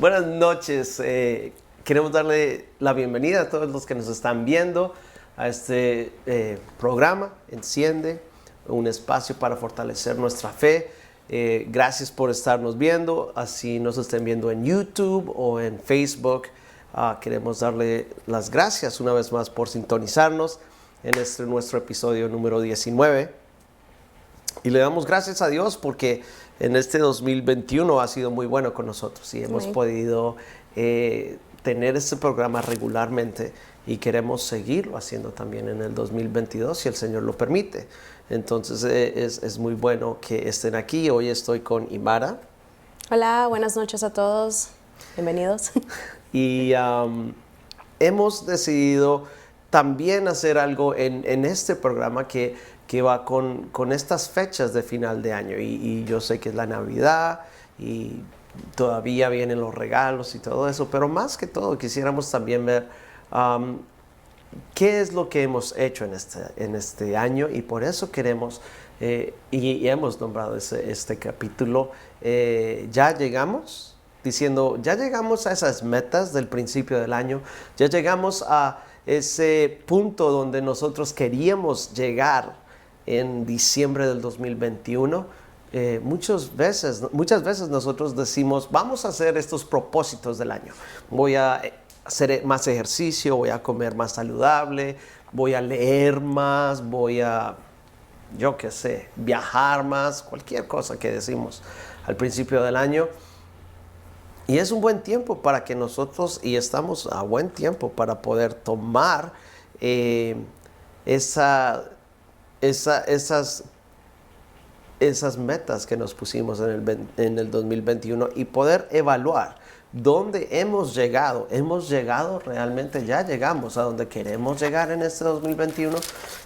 Buenas noches. Queremos darle la bienvenida a todos los que nos están viendo a este programa, Enciende, un espacio para fortalecer nuestra fe. Gracias por estarnos viendo, así nos estén viendo en YouTube o en Facebook. Queremos darle las gracias una vez más por sintonizarnos en nuestro episodio número 19. Y le damos gracias a Dios porque en este 2021 ha sido muy bueno con nosotros y hemos podido tener este programa regularmente y queremos seguirlo haciendo también en el 2022 si el Señor lo permite. Entonces es muy bueno que estén aquí. Hoy estoy con Imara. Hola, buenas noches a todos. Bienvenidos. Y hemos decidido también hacer algo en este programa que va con estas fechas de final de año. Y yo sé que es la Navidad y todavía vienen los regalos y todo eso, pero más que todo quisiéramos también ver qué es lo que hemos hecho en este año, y por eso queremos, y hemos nombrado este capítulo, ya llegamos, diciendo, ya llegamos a esas metas del principio del año, ya llegamos a ese punto donde nosotros queríamos llegar en diciembre del 2021. Muchas veces nosotros decimos, vamos a hacer estos propósitos del año. Voy a hacer más ejercicio, voy a comer más saludable, voy a leer más, voy a, yo qué sé, viajar más, cualquier cosa que decimos al principio del año. Y es un buen tiempo para que nosotros, y estamos a buen tiempo para poder tomar esas metas que nos pusimos en el 2021 y poder evaluar dónde hemos llegado. ¿Hemos llegado realmente? Ya llegamos a donde queremos llegar en este 2021.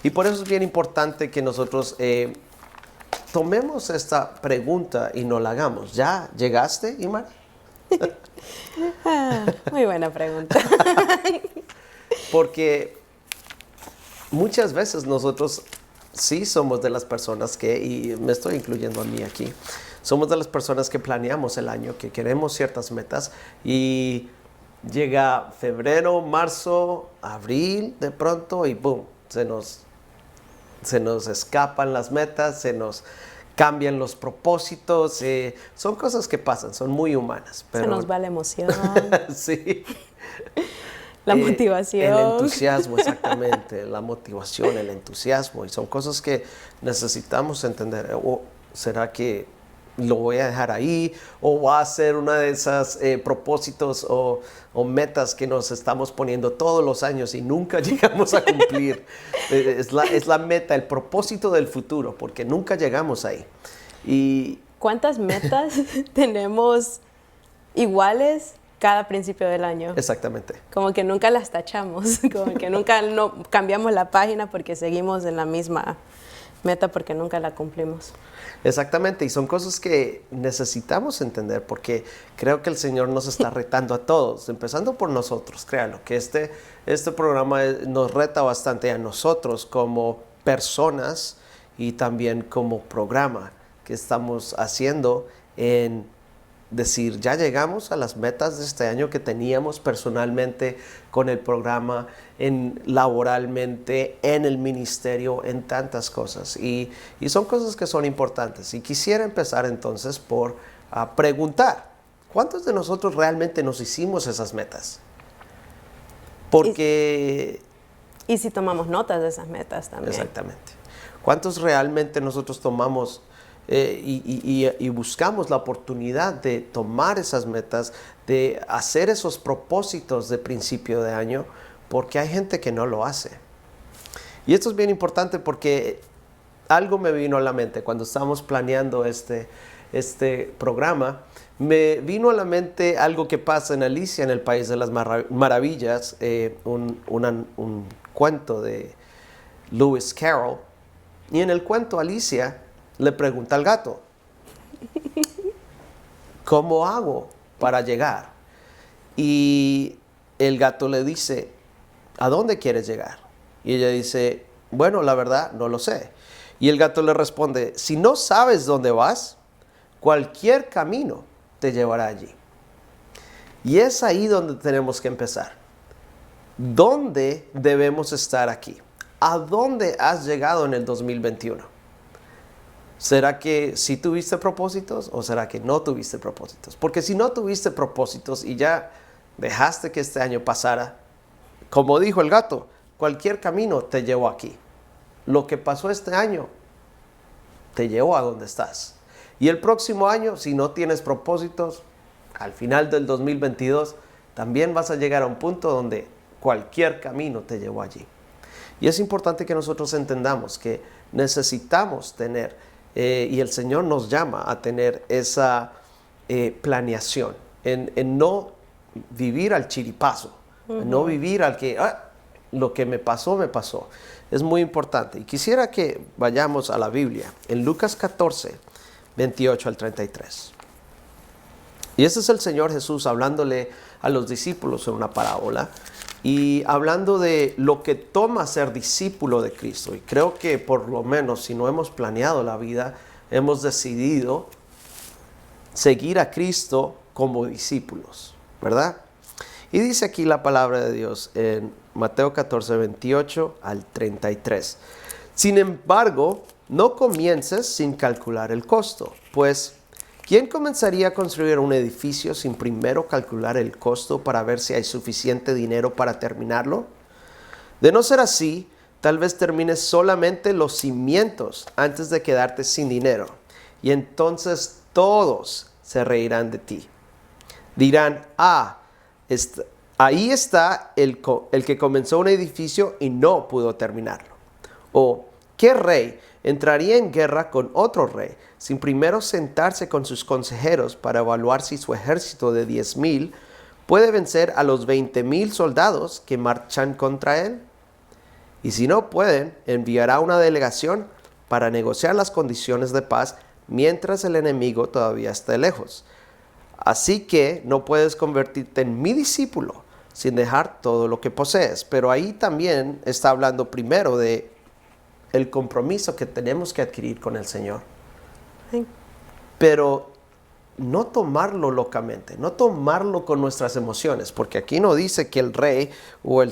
Y por eso es bien importante que nosotros tomemos esta pregunta y nos la hagamos. ¿Ya llegaste, Imar? Muy buena pregunta. Porque muchas veces nosotros sí somos de las personas que, y me estoy incluyendo a mí aquí, somos de las personas que planeamos el año, que queremos ciertas metas y llega febrero, marzo, abril de pronto y ¡boom! Se nos escapan las metas, se nos cambian los propósitos, son cosas que pasan, son muy humanas. Pero se nos va la emoción. Sí. La motivación. El entusiasmo, exactamente. La motivación, el entusiasmo. Y son cosas que necesitamos entender. ¿O será que lo voy a dejar ahí? ¿O va a ser una de esas propósitos o metas que nos estamos poniendo todos los años y nunca llegamos a cumplir? Es la meta, el propósito del futuro, porque nunca llegamos ahí. Y ¿cuántas metas tenemos iguales cada principio del año? Exactamente. Como que nunca las tachamos, como que nunca cambiamos la página porque seguimos en la misma meta porque nunca la cumplimos. Exactamente, y son cosas que necesitamos entender porque creo que el Señor nos está retando a todos, empezando por nosotros. Créanlo, que este programa nos reta bastante a nosotros como personas y también como programa que estamos haciendo en decir, ya llegamos a las metas de este año que teníamos personalmente con el programa, laboralmente, en el ministerio, en tantas cosas. Y son cosas que son importantes. Y quisiera empezar entonces por preguntar, ¿cuántos de nosotros realmente nos hicimos esas metas? Porque... Y si tomamos notas de esas metas también. Exactamente. ¿Cuántos realmente nosotros tomamos y buscamos la oportunidad de tomar esas metas, de hacer esos propósitos de principio de año? Porque hay gente que no lo hace. Y esto es bien importante porque algo me vino a la mente cuando estábamos planeando este programa. Me vino a la mente algo que pasa en Alicia en el País de las Maravillas, un cuento de Lewis Carroll. Y en el cuento Alicia le pregunta al gato, ¿cómo hago para llegar? Y el gato le dice, ¿a dónde quieres llegar? Y ella dice, bueno, la verdad, no lo sé. Y el gato le responde, si no sabes dónde vas, cualquier camino te llevará allí. Y es ahí donde tenemos que empezar. ¿Dónde debemos estar aquí? ¿A dónde has llegado en el 2021? ¿Será que sí tuviste propósitos o será que no tuviste propósitos? Porque si no tuviste propósitos y ya dejaste que este año pasara, como dijo el gato, cualquier camino te llevó aquí. Lo que pasó este año te llevó a donde estás. Y el próximo año, si no tienes propósitos, al final del 2022, también vas a llegar a un punto donde cualquier camino te llevó allí. Y es importante que nosotros entendamos que necesitamos tener, y el Señor nos llama a tener esa planeación, en no vivir al chiripazo, en no vivir al que, lo que me pasó, me pasó. Es muy importante. Y quisiera que vayamos a la Biblia, en Lucas 14, 28 al 33. Y ese es el Señor Jesús hablándole a los discípulos en una parábola y hablando de lo que toma ser discípulo de Cristo. Y creo que por lo menos si no hemos planeado la vida, hemos decidido seguir a Cristo como discípulos, ¿verdad? Y dice aquí la palabra de Dios en Mateo 14, 28 al 33. Sin embargo, no comiences sin calcular el costo, pues ¿quién comenzaría a construir un edificio sin primero calcular el costo para ver si hay suficiente dinero para terminarlo? De no ser así, tal vez termines solamente los cimientos antes de quedarte sin dinero, y entonces todos se reirán de ti. Dirán, ahí está el que comenzó un edificio y no pudo terminarlo. O, ¿qué rey entraría en guerra con otro rey sin primero sentarse con sus consejeros para evaluar si su ejército de 10,000 puede vencer a los 20,000 soldados que marchan contra él? Y si no pueden, enviará una delegación para negociar las condiciones de paz mientras el enemigo todavía esté lejos. Así que no puedes convertirte en mi discípulo sin dejar todo lo que posees. Pero ahí también está hablando primero de el compromiso que tenemos que adquirir con el Señor. Sí. Pero no tomarlo locamente, no tomarlo con nuestras emociones, porque aquí no dice que el rey o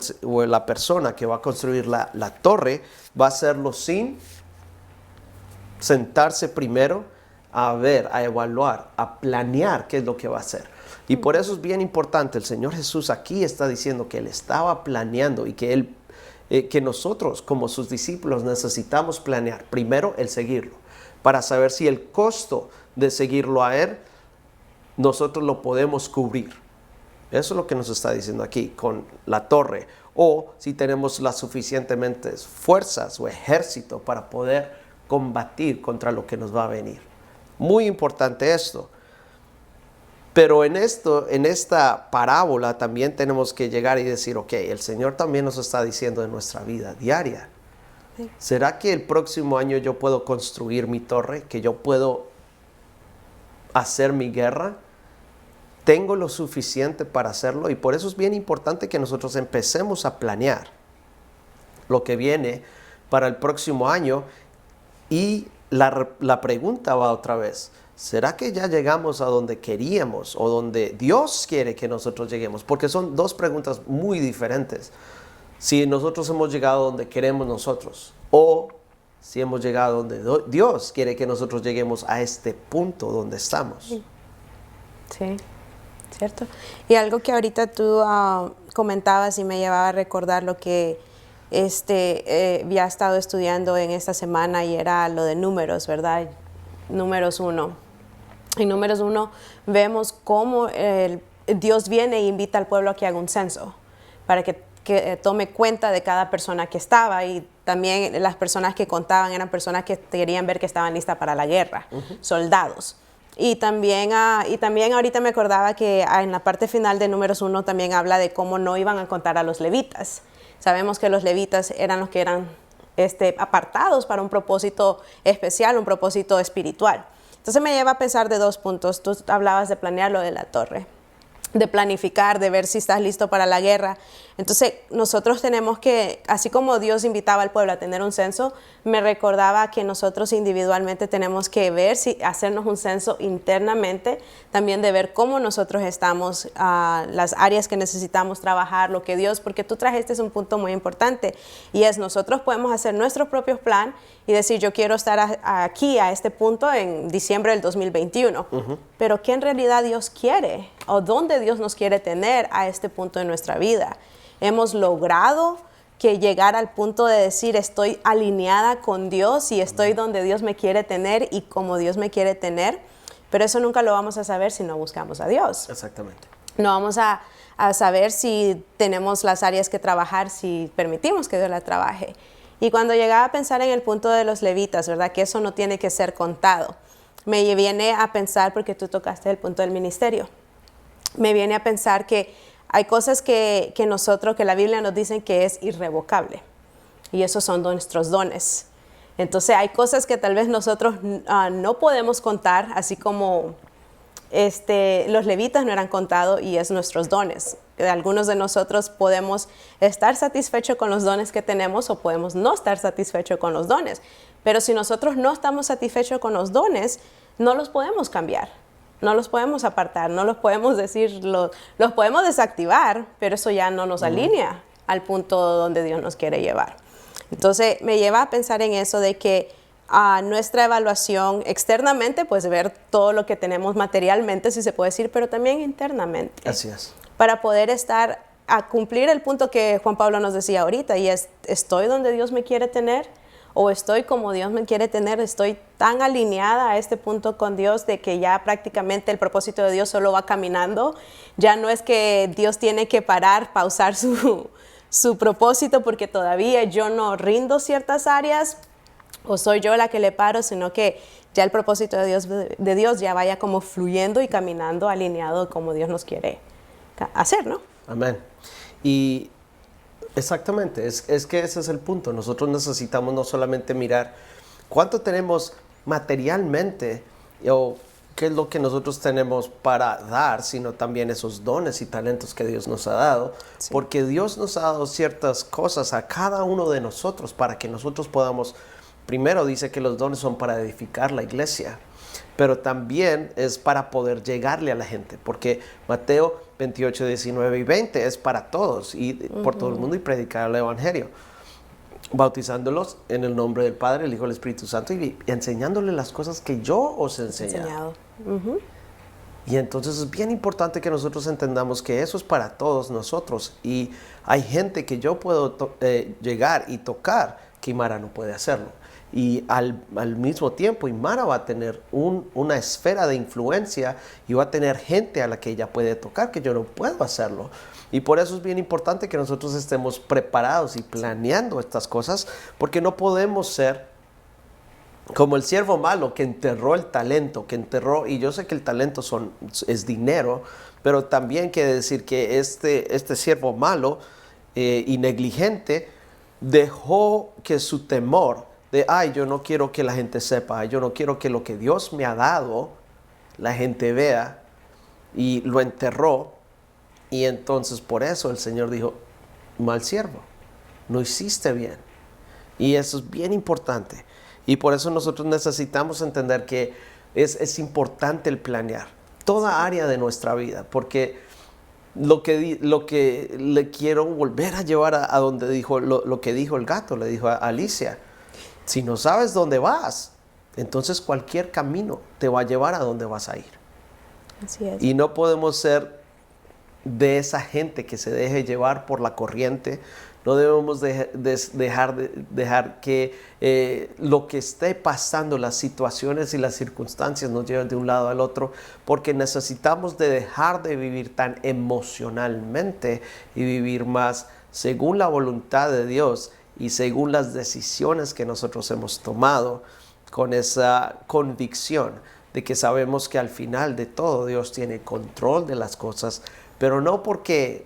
la persona que va a construir la torre va a hacerlo sin sentarse primero a ver, a evaluar, a planear qué es lo que va a hacer. Y por eso es bien importante, el Señor Jesús aquí está diciendo que Él estaba planeando y que que nosotros como sus discípulos necesitamos planear primero el seguirlo, para saber si el costo de seguirlo a Él, nosotros lo podemos cubrir. Eso es lo que nos está diciendo aquí con la torre. O si tenemos las suficientemente fuerzas o ejército para poder combatir contra lo que nos va a venir. Muy importante esto. Pero en esta parábola también tenemos que llegar y decir, ok, el Señor también nos está diciendo en nuestra vida diaria. Sí. ¿Será que el próximo año yo puedo construir mi torre? ¿Que yo puedo hacer mi guerra? ¿Tengo lo suficiente para hacerlo? Y por eso es bien importante que nosotros empecemos a planear lo que viene para el próximo año. Y la pregunta va otra vez. ¿Será que ya llegamos a donde queríamos o donde Dios quiere que nosotros lleguemos? Porque son dos preguntas muy diferentes. Si nosotros hemos llegado donde queremos nosotros o si hemos llegado donde Dios quiere que nosotros lleguemos a este punto donde estamos. Sí, cierto. Y algo que ahorita tú comentabas y me llevaba a recordar lo que había estado estudiando en esta semana y era lo de números, ¿verdad? Números 1. En Números 1 vemos cómo Dios viene e invita al pueblo a que haga un censo para que tome cuenta de cada persona que estaba, y también las personas que contaban eran personas que querían ver que estaban listas para la guerra, soldados. Y también ahorita me acordaba que en la parte final de Números 1 también habla de cómo no iban a contar a los levitas. Sabemos que los levitas eran los que eran apartados para un propósito especial, un propósito espiritual. Entonces me lleva a pensar de dos puntos. Tú hablabas de planear lo de la torre. de planificar, de ver si estás listo para la guerra. Entonces nosotros tenemos que, así como Dios invitaba al pueblo a tener un censo, me recordaba que nosotros individualmente tenemos que ver, si hacernos un censo internamente, también de ver cómo nosotros estamos, las áreas que necesitamos trabajar, lo que Dios, porque tú trajiste un punto muy importante, y es nosotros podemos hacer nuestro propio plan y decir, yo quiero estar aquí a este punto en diciembre del 2021, pero ¿qué en realidad Dios quiere? ¿O dónde Dios nos quiere tener a este punto de nuestra vida? Hemos logrado que llegar al punto de decir estoy alineada con Dios y estoy donde Dios me quiere tener y como Dios me quiere tener, pero eso nunca lo vamos a saber si no buscamos a Dios. Exactamente. No vamos a saber si tenemos las áreas que trabajar, si permitimos que Dios la trabaje. Y cuando llegaba a pensar en el punto de los levitas, ¿verdad? Que eso no tiene que ser contado. Me viene a pensar, porque tú tocaste el punto del ministerio, me viene a pensar que hay cosas que nosotros, que la Biblia nos dice que es irrevocable. Y esos son nuestros dones. Entonces hay cosas que tal vez nosotros no podemos contar, así como los levitas no eran contados y es nuestros dones. Algunos de nosotros podemos estar satisfechos con los dones que tenemos o podemos no estar satisfechos con los dones. Pero si nosotros no estamos satisfechos con los dones, no los podemos cambiar. No los podemos apartar, no los podemos decir, los podemos desactivar, pero eso ya no nos alinea al punto donde Dios nos quiere llevar. Entonces me lleva a pensar en eso de que nuestra evaluación externamente, pues ver todo lo que tenemos materialmente, si se puede decir, pero también internamente. Así es. Para poder estar a cumplir el punto que Juan Pablo nos decía ahorita, y es, ¿estoy donde Dios me quiere tener? ¿O estoy como Dios me quiere tener? ¿Estoy tan alineada a este punto con Dios de que ya prácticamente el propósito de Dios solo va caminando? Ya no es que Dios tiene que pausar su propósito porque todavía yo no rindo ciertas áreas o soy yo la que le paro, sino que ya el propósito de Dios ya vaya como fluyendo y caminando alineado como Dios nos quiere hacer, ¿no? Amén. Y exactamente, es que ese es el punto. Nosotros necesitamos no solamente mirar cuánto tenemos materialmente o qué es lo que nosotros tenemos para dar, sino también esos dones y talentos que Dios nos ha dado, sí. Porque Dios nos ha dado ciertas cosas a cada uno de nosotros para que nosotros podamos, primero dice que los dones son para edificar la iglesia, pero también es para poder llegarle a la gente, porque Mateo 28, 19 y 20 es para todos y por todo el mundo y predicar el evangelio, bautizándolos en el nombre del Padre, el Hijo y el Espíritu Santo y enseñándoles las cosas que yo os he enseñado. Y entonces es bien importante que nosotros entendamos que eso es para todos nosotros y hay gente que yo puedo llegar y tocar que Imara no puede hacerlo. Y al mismo tiempo Imara va a tener una esfera de influencia y va a tener gente a la que ella puede tocar que yo no puedo hacerlo. Y por eso es bien importante que nosotros estemos preparados y planeando estas cosas, porque no podemos ser como el siervo malo que enterró el talento, y yo sé que el talento es dinero, pero también quiere decir que este siervo malo y negligente dejó que su temor de, yo no quiero que la gente sepa, yo no quiero que lo que Dios me ha dado la gente vea, y lo enterró. Y entonces por eso el Señor dijo, mal siervo, no hiciste bien. Y eso es bien importante. Y por eso nosotros necesitamos entender que es importante el planear toda área de nuestra vida, porque lo que le quiero volver a llevar a donde dijo lo que dijo el gato, le dijo a Alicia, si no sabes dónde vas, entonces cualquier camino te va a llevar a donde vas a ir. Así es. Y no podemos ser de esa gente que se deje llevar por la corriente. No debemos dejar que lo que esté pasando, las situaciones y las circunstancias nos lleven de un lado al otro, porque necesitamos de dejar de vivir tan emocionalmente y vivir más según la voluntad de Dios y según las decisiones que nosotros hemos tomado, con esa convicción de que sabemos que al final de todo Dios tiene control de las cosas, pero no porque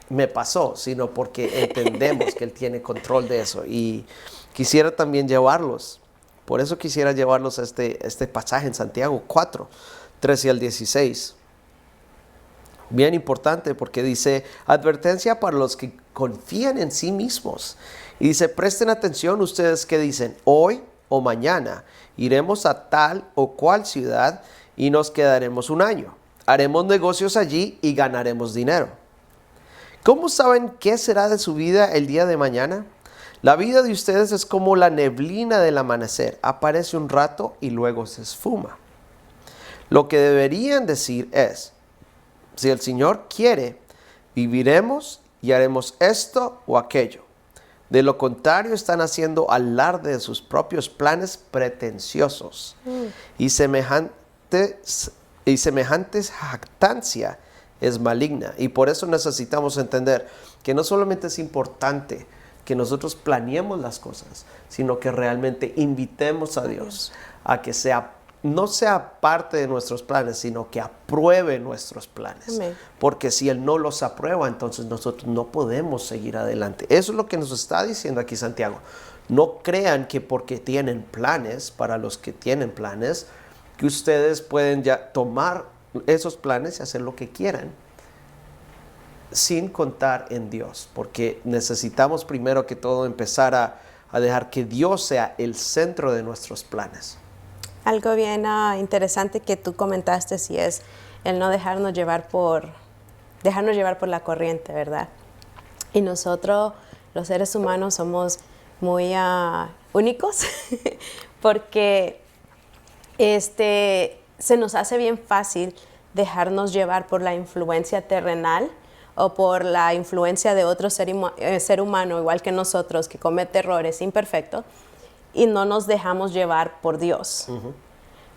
me pasó, sino porque entendemos que Él tiene control de eso. Y quisiera también llevarlos, por eso quisiera llevarlos a este pasaje en Santiago 4, 13 al 16. Bien importante, porque dice, advertencia para los que confían en sí mismos. Y dice, presten atención ustedes que dicen, hoy o mañana iremos a tal o cual ciudad y nos quedaremos un año. Haremos negocios allí y ganaremos dinero. ¿Cómo saben qué será de su vida el día de mañana? La vida de ustedes es como la neblina del amanecer. Aparece un rato y luego se esfuma. Lo que deberían decir es, si el Señor quiere, viviremos y haremos esto o aquello. De lo contrario, están haciendo alarde de sus propios planes pretenciosos y semejantes jactancia es maligna. Y por eso necesitamos entender que no solamente es importante que nosotros planeemos las cosas, sino que realmente invitemos a Dios a que no sea parte de nuestros planes, sino que apruebe nuestros planes. Amén. Porque si Él no los aprueba, entonces nosotros no podemos seguir adelante. Eso es lo que nos está diciendo aquí Santiago. No crean que porque tienen planes, para los que tienen planes, que ustedes pueden ya tomar esos planes y hacer lo que quieran, sin contar en Dios. Porque necesitamos primero que todo empezar a dejar que Dios sea el centro de nuestros planes. Algo bien interesante que tú comentaste, sí, es el no dejarnos llevar por la corriente, ¿verdad? Y nosotros, los seres humanos, somos muy únicos porque se nos hace bien fácil dejarnos llevar por la influencia terrenal o por la influencia de otro ser humano, igual que nosotros, que comete errores imperfectos, y no nos dejamos llevar por Dios.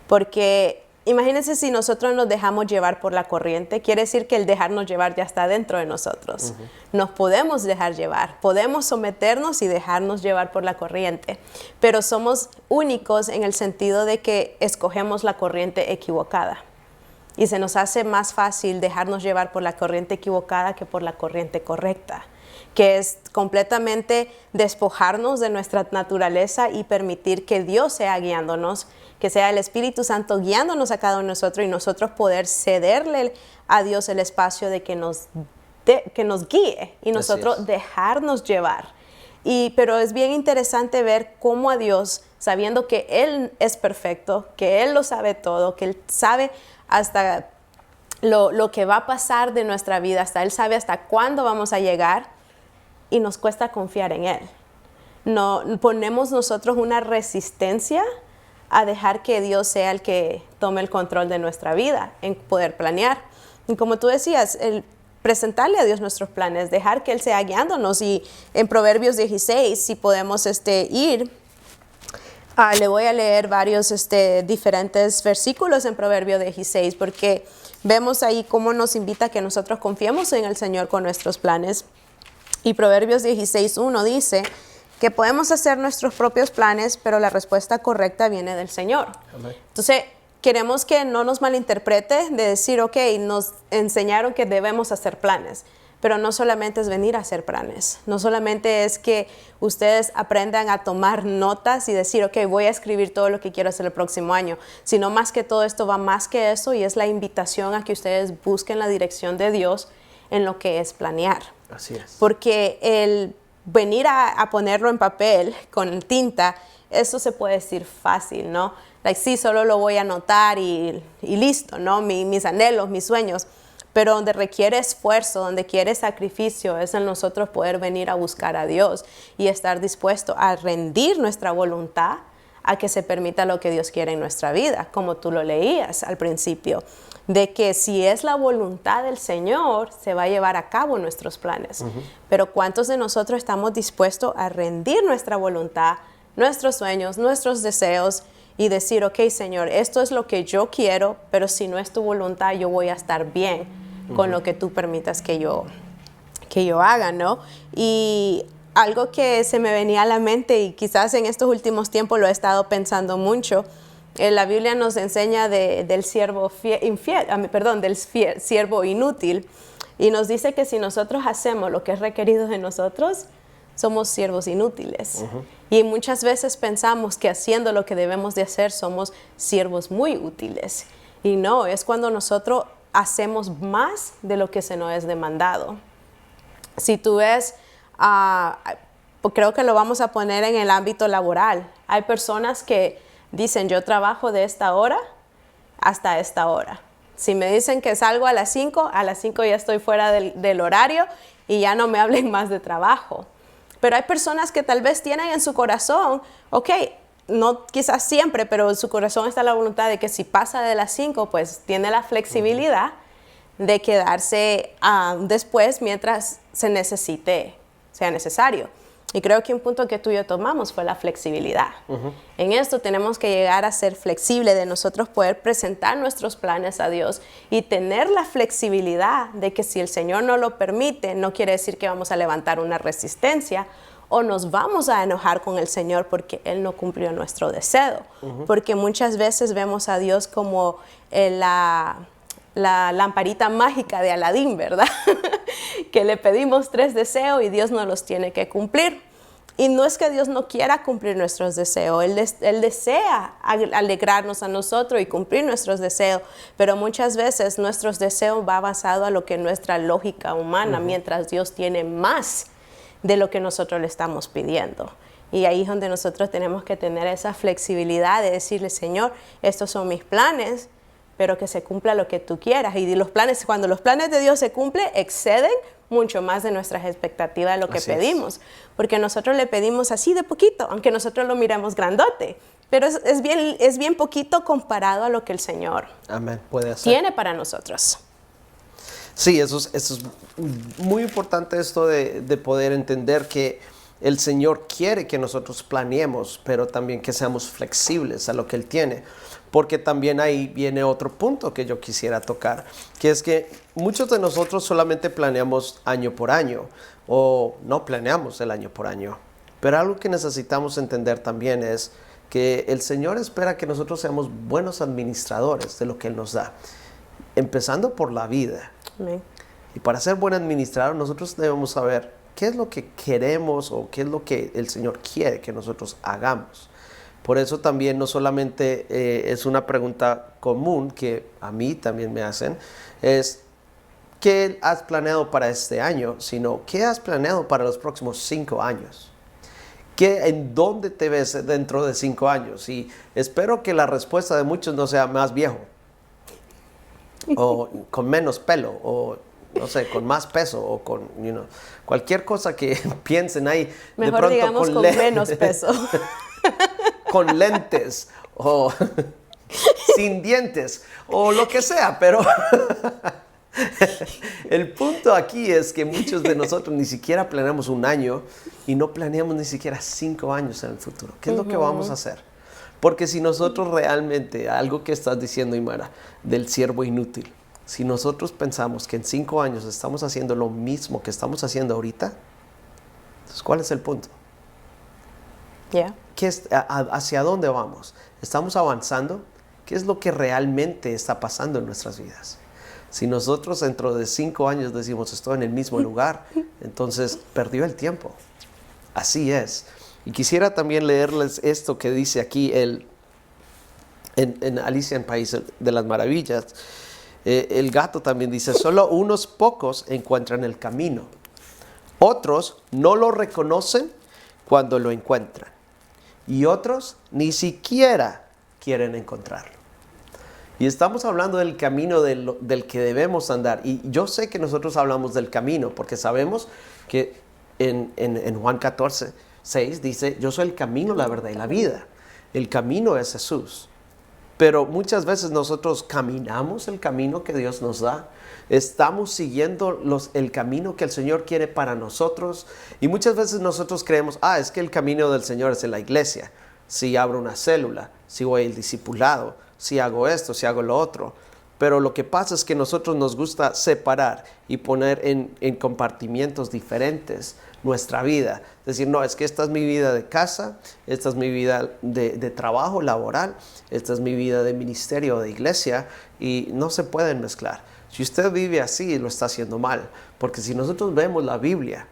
Porque imagínense si nosotros nos dejamos llevar por la corriente, quiere decir que el dejarnos llevar ya está dentro de nosotros. Nos podemos dejar llevar, podemos someternos y dejarnos llevar por la corriente, pero somos únicos en el sentido de que escogemos la corriente equivocada. Y se nos hace más fácil dejarnos llevar por la corriente equivocada que por la corriente correcta, que es completamente despojarnos de nuestra naturaleza y permitir que Dios sea guiándonos, que sea el Espíritu Santo guiándonos a cada uno de nosotros y nosotros poder cederle a Dios el espacio de que nos guíe y nosotros dejarnos llevar. Pero es bien interesante ver cómo a Dios, sabiendo que Él es perfecto, que Él lo sabe todo, que Él sabe hasta lo que va a pasar de nuestra vida, Él sabe hasta cuándo vamos a llegar, y nos cuesta confiar en Él. No ponemos nosotros una resistencia a dejar que Dios sea el que tome el control de nuestra vida, en poder planear. Y como tú decías, el presentarle a Dios nuestros planes, dejar que Él sea guiándonos. Y en Proverbios 16, si podemos ir, le voy a leer varios diferentes versículos en Proverbios 16, porque vemos ahí cómo nos invita a que nosotros confiemos en el Señor con nuestros planes. Y Proverbios 16:1 dice que podemos hacer nuestros propios planes, pero la respuesta correcta viene del Señor. Amén. Entonces, queremos que no nos malinterprete de decir, ok, nos enseñaron que debemos hacer planes, pero no solamente es venir a hacer planes, no solamente es que ustedes aprendan a tomar notas y decir, ok, voy a escribir todo lo que quiero hacer el próximo año, sino más que todo esto va más que eso y es la invitación a que ustedes busquen la dirección de Dios en lo que es planear. Así es. Porque el venir a ponerlo en papel con tinta, eso se puede decir fácil, ¿no? Sí, solo lo voy a anotar y listo, ¿no? Mis anhelos, mis sueños. Pero donde requiere esfuerzo, donde quiere sacrificio, es en nosotros poder venir a buscar a Dios y estar dispuesto a rendir nuestra voluntad a que se permita lo que Dios quiere en nuestra vida, como tú lo leías al principio, de que si es la voluntad del Señor, se va a llevar a cabo nuestros planes. Pero ¿cuántos de nosotros estamos dispuestos a rendir nuestra voluntad, nuestros sueños, nuestros deseos y decir, ok, Señor, esto es lo que yo quiero, pero si no es tu voluntad, yo voy a estar bien con lo que tú permitas que yo haga, ¿no? Y algo que se me venía a la mente y quizás en estos últimos tiempos lo he estado pensando mucho, la Biblia nos enseña del siervo inútil y nos dice que si nosotros hacemos lo que es requerido de nosotros, somos siervos inútiles. Y muchas veces pensamos que haciendo lo que debemos de hacer somos siervos muy útiles. Y no, es cuando nosotros hacemos más de lo que se nos es demandado. Si tú ves, creo que lo vamos a poner en el ámbito laboral. Hay personas que dicen, yo trabajo de esta hora hasta esta hora. Si me dicen que salgo a las 5 ya estoy fuera del horario y ya no me hablen más de trabajo. Pero hay personas que tal vez tienen en su corazón, ok, no quizás siempre, pero en su corazón está la voluntad de que si pasa de las 5, pues tiene la flexibilidad de quedarse después mientras sea necesario. Y creo que un punto que tú y yo tomamos fue la flexibilidad. En esto tenemos que llegar a ser flexibles, de nosotros poder presentar nuestros planes a Dios y tener la flexibilidad de que si el Señor no lo permite, no quiere decir que vamos a levantar una resistencia o nos vamos a enojar con el Señor porque Él no cumplió nuestro deseo. Porque muchas veces vemos a Dios como la lamparita mágica de Aladín, ¿verdad? Que le pedimos 3 deseos y Dios no los tiene que cumplir. Y no es que Dios no quiera cumplir nuestros deseos, Él desea alegrarnos a nosotros y cumplir nuestros deseos, pero muchas veces nuestros deseos van basados a lo que nuestra lógica humana, mientras Dios tiene más de lo que nosotros le estamos pidiendo. Y ahí es donde nosotros tenemos que tener esa flexibilidad de decirle, Señor, estos son mis planes, pero que se cumpla lo que tú quieras. Y cuando los planes de Dios se cumplen, exceden mucho más de nuestras expectativas de lo que pedimos. Porque nosotros le pedimos así de poquito, aunque nosotros lo miremos grandote. Pero es bien poquito comparado a lo que el Señor tiene para nosotros. Sí, eso es muy importante, esto de poder entender que el Señor quiere que nosotros planeemos, pero también que seamos flexibles a lo que Él tiene. Porque también ahí viene otro punto que yo quisiera tocar, que es que muchos de nosotros solamente planeamos año por año, o no planeamos el año por año. Pero algo que necesitamos entender también es que el Señor espera que nosotros seamos buenos administradores de lo que Él nos da, empezando por la vida. Amén. Y para ser buen administrador, nosotros debemos saber qué es lo que queremos o qué es lo que el Señor quiere que nosotros hagamos. Por eso también no solamente es una pregunta común que a mí también me hacen, es ¿qué has planeado para este año? Sino ¿qué has planeado para los próximos 5 años? ¿En dónde te ves dentro de 5 años? Y espero que la respuesta de muchos no sea más viejo, o con menos pelo, o no sé, con más peso, o con cualquier cosa que piensen ahí. Mejor de pronto digamos con menos peso. Con lentes o sin dientes o lo que sea, pero el punto aquí es que muchos de nosotros ni siquiera planeamos un año y no planeamos ni siquiera 5 años en el futuro. ¿Qué es lo que vamos a hacer? Porque si nosotros realmente, algo que estás diciendo, Imara, del siervo inútil, si nosotros pensamos que en 5 años estamos haciendo lo mismo que estamos haciendo ahorita, entonces ¿cuál es el punto? Yeah. ¿Hacia dónde vamos? ¿Estamos avanzando? ¿Qué es lo que realmente está pasando en nuestras vidas? Si nosotros dentro de 5 años decimos estoy en el mismo lugar, entonces perdió el tiempo. Así es. Y quisiera también leerles esto que dice aquí en Alicia en País de las Maravillas. El gato también dice, solo unos pocos encuentran el camino. Otros no lo reconocen cuando lo encuentran. Y otros ni siquiera quieren encontrarlo. Y estamos hablando del camino del que debemos andar. Y yo sé que nosotros hablamos del camino porque sabemos que en Juan 14, 6 dice, yo soy el camino, la verdad y la vida. El camino es Jesús. Pero muchas veces nosotros caminamos el camino que Dios nos da. Estamos siguiendo el camino que el Señor quiere para nosotros. Y muchas veces nosotros creemos, es que el camino del Señor es en la iglesia. Si abro una célula, si voy al discipulado, si hago esto, si hago lo otro. Pero lo que pasa es que a nosotros nos gusta separar y poner en compartimientos diferentes nuestra vida. Decir, no, es que esta es mi vida de casa, esta es mi vida de trabajo laboral, esta es mi vida de ministerio o de iglesia, y no se pueden mezclar. Si usted vive así, lo está haciendo mal. Porque si nosotros vemos la Biblia,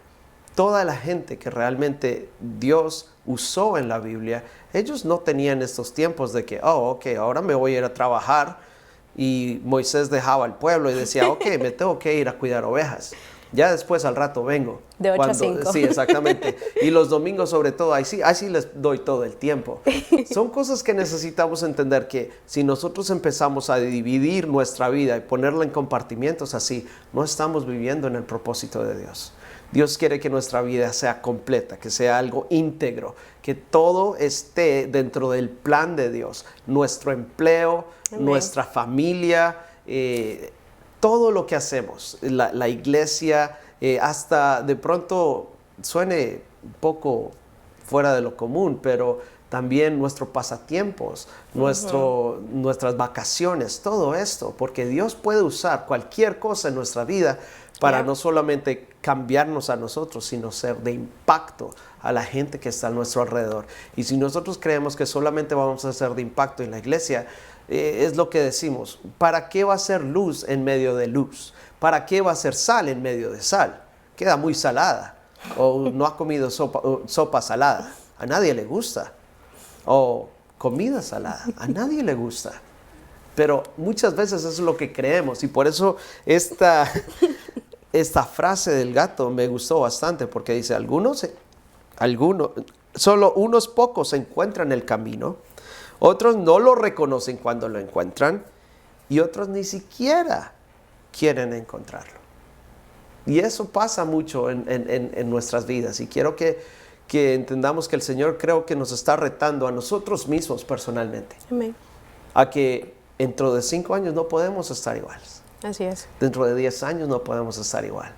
toda la gente que realmente Dios usó en la Biblia, ellos no tenían estos tiempos de que, ok, ahora me voy a ir a trabajar, y Moisés dejaba al pueblo y decía, ok, me tengo que ir a cuidar ovejas. Ya después al rato vengo. De 8 a 5. Sí, exactamente. Y los domingos sobre todo, ahí sí les doy todo el tiempo. Son cosas que necesitamos entender, que si nosotros empezamos a dividir nuestra vida y ponerla en compartimientos así, no estamos viviendo en el propósito de Dios. Dios quiere que nuestra vida sea completa, que sea algo íntegro, que todo esté dentro del plan de Dios. Nuestro empleo, Amén. Nuestra familia, todo lo que hacemos, la iglesia, hasta de pronto suene un poco fuera de lo común, pero también nuestros pasatiempos, nuestras vacaciones, todo esto, porque Dios puede usar cualquier cosa en nuestra vida para no solamente cambiarnos a nosotros, sino ser de impacto a la gente que está a nuestro alrededor. Y si nosotros creemos que solamente vamos a ser de impacto en la iglesia, es lo que decimos, ¿para qué va a ser luz en medio de luz? ¿Para qué va a ser sal en medio de sal? Queda muy salada. O no ha comido sopa salada. A nadie le gusta. O comida salada. A nadie le gusta. Pero muchas veces eso es lo que creemos. Y por eso esta frase del gato me gustó bastante. Porque dice, solo unos pocos encuentran el camino. Otros no lo reconocen cuando lo encuentran y otros ni siquiera quieren encontrarlo. Y eso pasa mucho en nuestras vidas. Y quiero que entendamos que el Señor creo que nos está retando a nosotros mismos personalmente. Amén. A que dentro de 5 años no podemos estar iguales. Así es. Dentro de 10 años no podemos estar igual.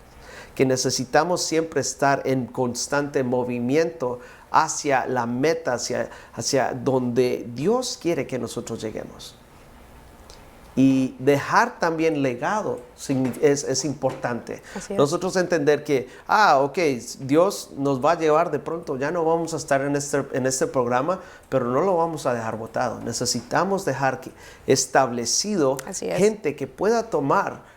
Que necesitamos siempre estar en constante movimiento hacia la meta, hacia donde Dios quiere que nosotros lleguemos. Y dejar también legado es importante. Así es. Nosotros entender que, ok, Dios nos va a llevar de pronto, ya no vamos a estar en este programa, pero no lo vamos a dejar botado. Necesitamos dejar establecido gente que pueda tomar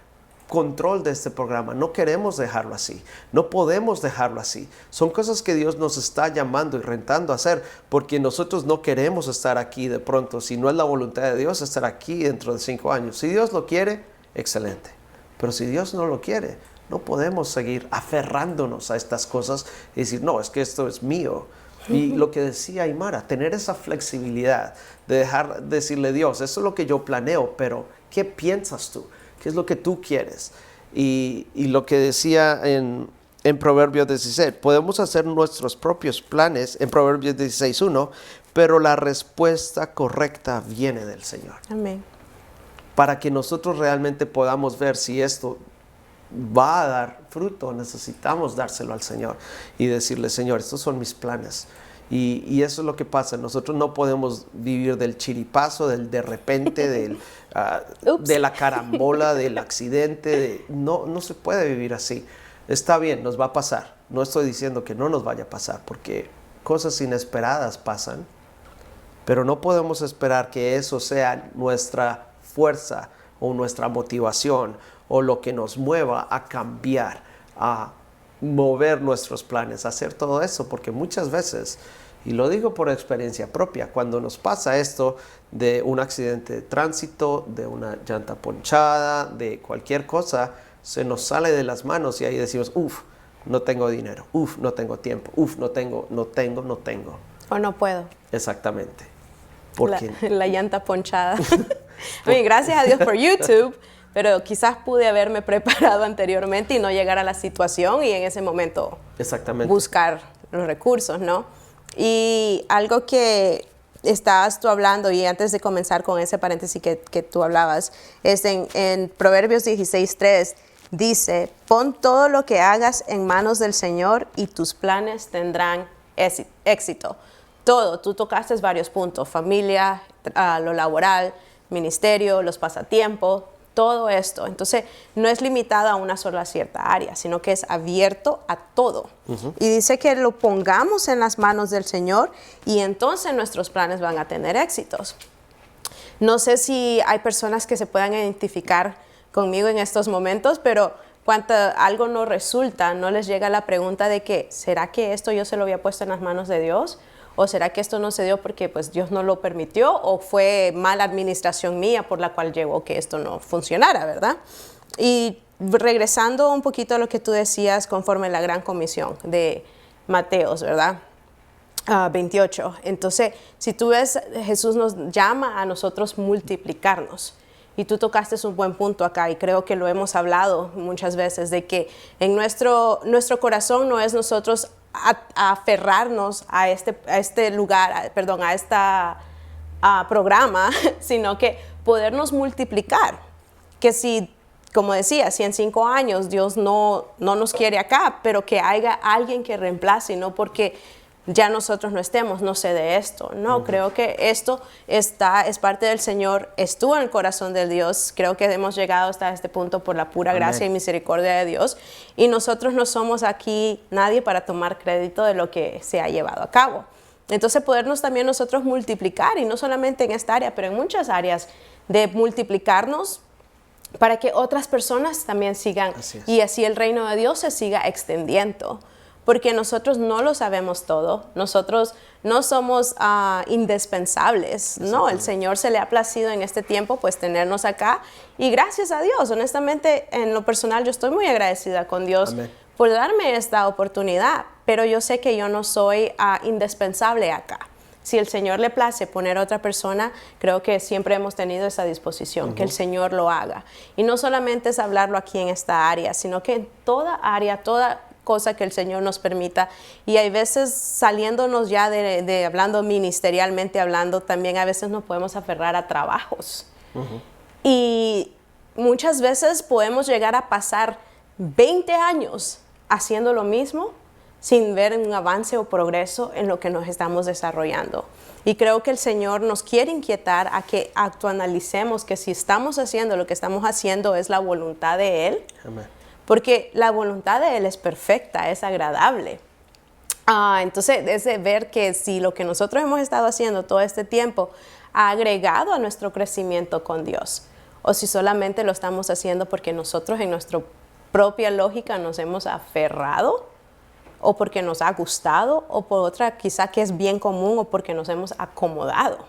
control de este programa. No queremos dejarlo así, no podemos dejarlo así. Son cosas que Dios nos está llamando y rentando a hacer, porque nosotros no queremos estar aquí de pronto, si no es la voluntad de Dios, estar aquí dentro de 5 años. Si Dios lo quiere, excelente, pero si Dios no lo quiere, no podemos seguir aferrándonos a estas cosas y decir, no, es que esto es mío. Y lo que decía Aymara, tener esa flexibilidad de decirle, Dios, eso es lo que yo planeo, pero ¿qué piensas tú? ¿Qué es lo que tú quieres? Y lo que decía en Proverbios 16, podemos hacer nuestros propios planes en Proverbios 16:1, pero la respuesta correcta viene del Señor. Amén. Para que nosotros realmente podamos ver si esto va a dar fruto, necesitamos dárselo al Señor y decirle, Señor, estos son mis planes. Y eso es lo que pasa. Nosotros no podemos vivir del chiripazo, del de repente, de la carambola, del accidente. No se puede vivir así. Está bien, nos va a pasar. No estoy diciendo que no nos vaya a pasar, porque cosas inesperadas pasan. Pero no podemos esperar que eso sea nuestra fuerza o nuestra motivación o lo que nos mueva a cambiar, a mover nuestros planes, hacer todo eso, porque muchas veces, y lo digo por experiencia propia, cuando nos pasa esto de un accidente de tránsito, de una llanta ponchada, de cualquier cosa, se nos sale de las manos y ahí decimos, no tengo dinero, no tengo tiempo, no tengo. O no puedo. Exactamente. La llanta ponchada. Gracias a Dios por YouTube, pero quizás pude haberme preparado anteriormente y no llegar a la situación y en ese momento buscar los recursos, ¿no? Y algo que estabas tú hablando, y antes de comenzar con ese paréntesis que tú hablabas, es en Proverbios 16:3, dice, pon todo lo que hagas en manos del Señor y tus planes tendrán éxito. Todo, tú tocaste varios puntos, familia, lo laboral, ministerio, los pasatiempos, todo esto. Entonces, no es limitado a una sola cierta área, sino que es abierto a todo. Y dice que lo pongamos en las manos del Señor y entonces nuestros planes van a tener éxitos. No sé si hay personas que se puedan identificar conmigo en estos momentos, pero cuando algo no resulta, no les llega la pregunta de que, ¿será que esto yo se lo había puesto en las manos de Dios? ¿O será que esto no se dio porque pues Dios no lo permitió o fue mala administración mía por la cual llevó que esto no funcionara, ¿verdad? Y regresando un poquito a lo que tú decías conforme la gran comisión de Mateos, ¿verdad? 28. Entonces, si tú ves, Jesús nos llama a nosotros multiplicarnos. Y tú tocaste un buen punto acá y creo que lo hemos hablado muchas veces, de que en nuestro corazón no es nosotros a aferrarnos a este lugar, a esta programa, sino que podernos multiplicar. Que si, como decía, si en 5 años Dios no nos quiere acá, pero que haya alguien que reemplace, no porque ya nosotros no estemos, no sé de esto. No, creo que esto es parte del Señor, estuvo en el corazón de Dios. Creo que hemos llegado hasta este punto por la pura gracia y misericordia de Dios. Y nosotros no somos aquí nadie para tomar crédito de lo que se ha llevado a cabo. Entonces, podernos también nosotros multiplicar, y no solamente en esta área, pero en muchas áreas, de multiplicarnos para que otras personas también sigan, y así el reino de Dios se siga extendiendo. Porque nosotros no lo sabemos todo, nosotros no somos indispensables, no, el Señor se le ha placido en este tiempo pues tenernos acá, y gracias a Dios, honestamente en lo personal yo estoy muy agradecida con Dios por darme esta oportunidad, pero yo sé que yo no soy indispensable acá. Si el Señor le place poner a otra persona, creo que siempre hemos tenido esa disposición, que el Señor lo haga. Y no solamente es hablarlo aquí en esta área, sino que en toda área, toda cosa que el Señor nos permita. Y hay veces saliéndonos ya de hablando ministerialmente hablando, también a veces nos podemos aferrar a trabajos. Y muchas veces podemos llegar a pasar 20 años haciendo lo mismo sin ver un avance o progreso en lo que nos estamos desarrollando. Y creo que el Señor nos quiere inquietar a que actualicemos que si estamos haciendo lo que estamos haciendo es la voluntad de Él. Amén. Porque la voluntad de Él es perfecta, es agradable. Entonces, es de ver que si lo que nosotros hemos estado haciendo todo este tiempo ha agregado a nuestro crecimiento con Dios, o si solamente lo estamos haciendo porque nosotros en nuestra propia lógica nos hemos aferrado, o porque nos ha gustado, o por otra quizá que es bien común, o porque nos hemos acomodado.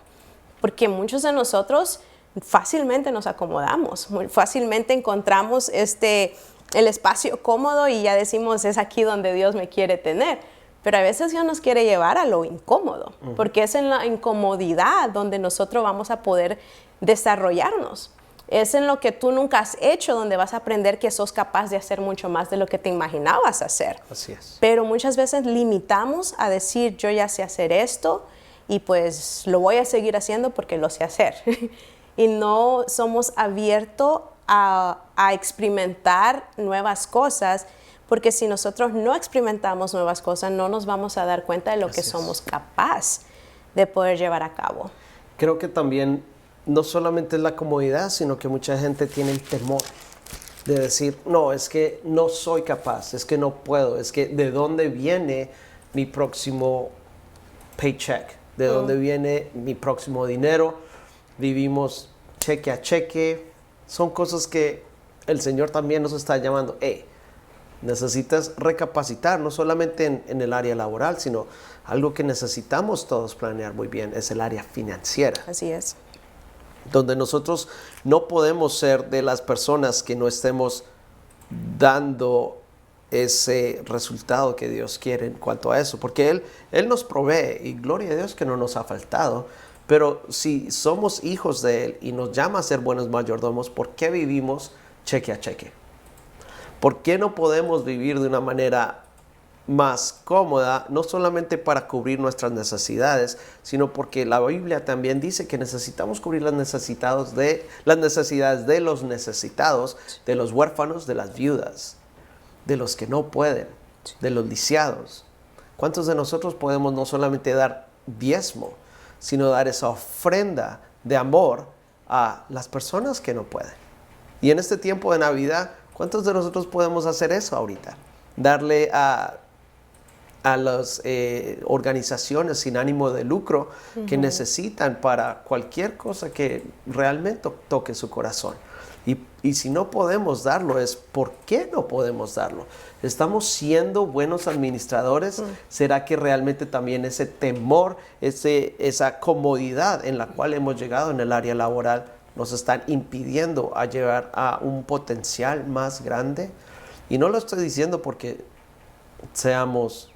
Porque muchos de nosotros fácilmente nos acomodamos, muy fácilmente encontramos el espacio cómodo y ya decimos, es aquí donde Dios me quiere tener. Pero a veces Dios nos quiere llevar a lo incómodo, porque es en la incomodidad donde nosotros vamos a poder desarrollarnos. Es en lo que tú nunca has hecho donde vas a aprender que sos capaz de hacer mucho más de lo que te imaginabas hacer. Así es. Pero muchas veces limitamos a decir, yo ya sé hacer esto y pues lo voy a seguir haciendo porque lo sé hacer. Y no somos abiertos a experimentar nuevas cosas, porque si nosotros no experimentamos nuevas cosas, no nos vamos a dar cuenta de lo que somos capaces de poder llevar a cabo. Creo que también no solamente es la comodidad, sino que mucha gente tiene el temor de decir, no, es que no soy capaz, es que no puedo, es que ¿de dónde viene mi próximo paycheck? ¿De dónde viene mi próximo dinero? Vivimos cheque a cheque. Son cosas que el Señor también nos está llamando. Necesitas recapacitar, no solamente en el área laboral, sino algo que necesitamos todos planear muy bien, es el área financiera. Así es. Donde nosotros no podemos ser de las personas que no estemos dando ese resultado que Dios quiere en cuanto a eso, porque Él nos provee, y gloria a Dios que no nos ha faltado. Pero si somos hijos de Él y nos llama a ser buenos mayordomos, ¿por qué vivimos cheque a cheque? ¿Por qué no podemos vivir de una manera más cómoda, no solamente para cubrir nuestras necesidades, sino porque la Biblia también dice que necesitamos cubrir las necesidades de los necesitados, de los huérfanos, de las viudas, de los que no pueden, de los lisiados? ¿Cuántos de nosotros podemos no solamente dar diezmo, sino dar esa ofrenda de amor a las personas que no pueden? Y en este tiempo de Navidad, ¿cuántos de nosotros podemos hacer eso ahorita? Darle a las organizaciones sin ánimo de lucro que necesitan para cualquier cosa que realmente toque su corazón. Y si no podemos darlo, es ¿por qué no podemos darlo? ¿Estamos siendo buenos administradores? ¿Será que realmente también ese temor, esa comodidad en la cual hemos llegado en el área laboral nos están impidiendo a llegar a un potencial más grande? Y no lo estoy diciendo porque seamos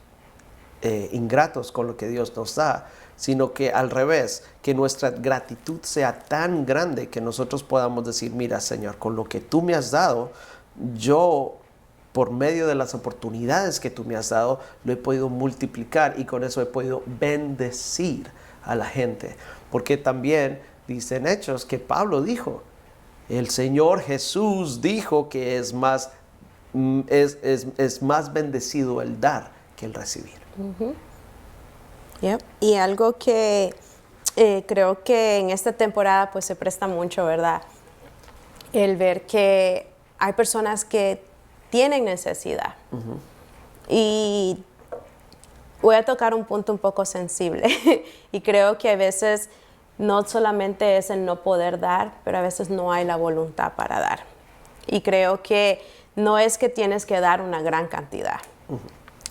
ingratos con lo que Dios nos da, sino que al revés, que nuestra gratitud sea tan grande que nosotros podamos decir, mira, Señor, con lo que tú me has dado, yo, por medio de las oportunidades que tú me has dado, lo he podido multiplicar y con eso he podido bendecir a la gente. Porque también dicen Hechos que Pablo dijo, el Señor Jesús dijo que es más bendecido el dar que el recibir. Yep. Y algo que creo que en esta temporada pues se presta mucho, ¿verdad? El ver que hay personas que tienen necesidad. Y voy a tocar un punto un poco sensible. Y creo que a veces no solamente es el no poder dar, pero a veces no hay la voluntad para dar. Y creo que no es que tienes que dar una gran cantidad.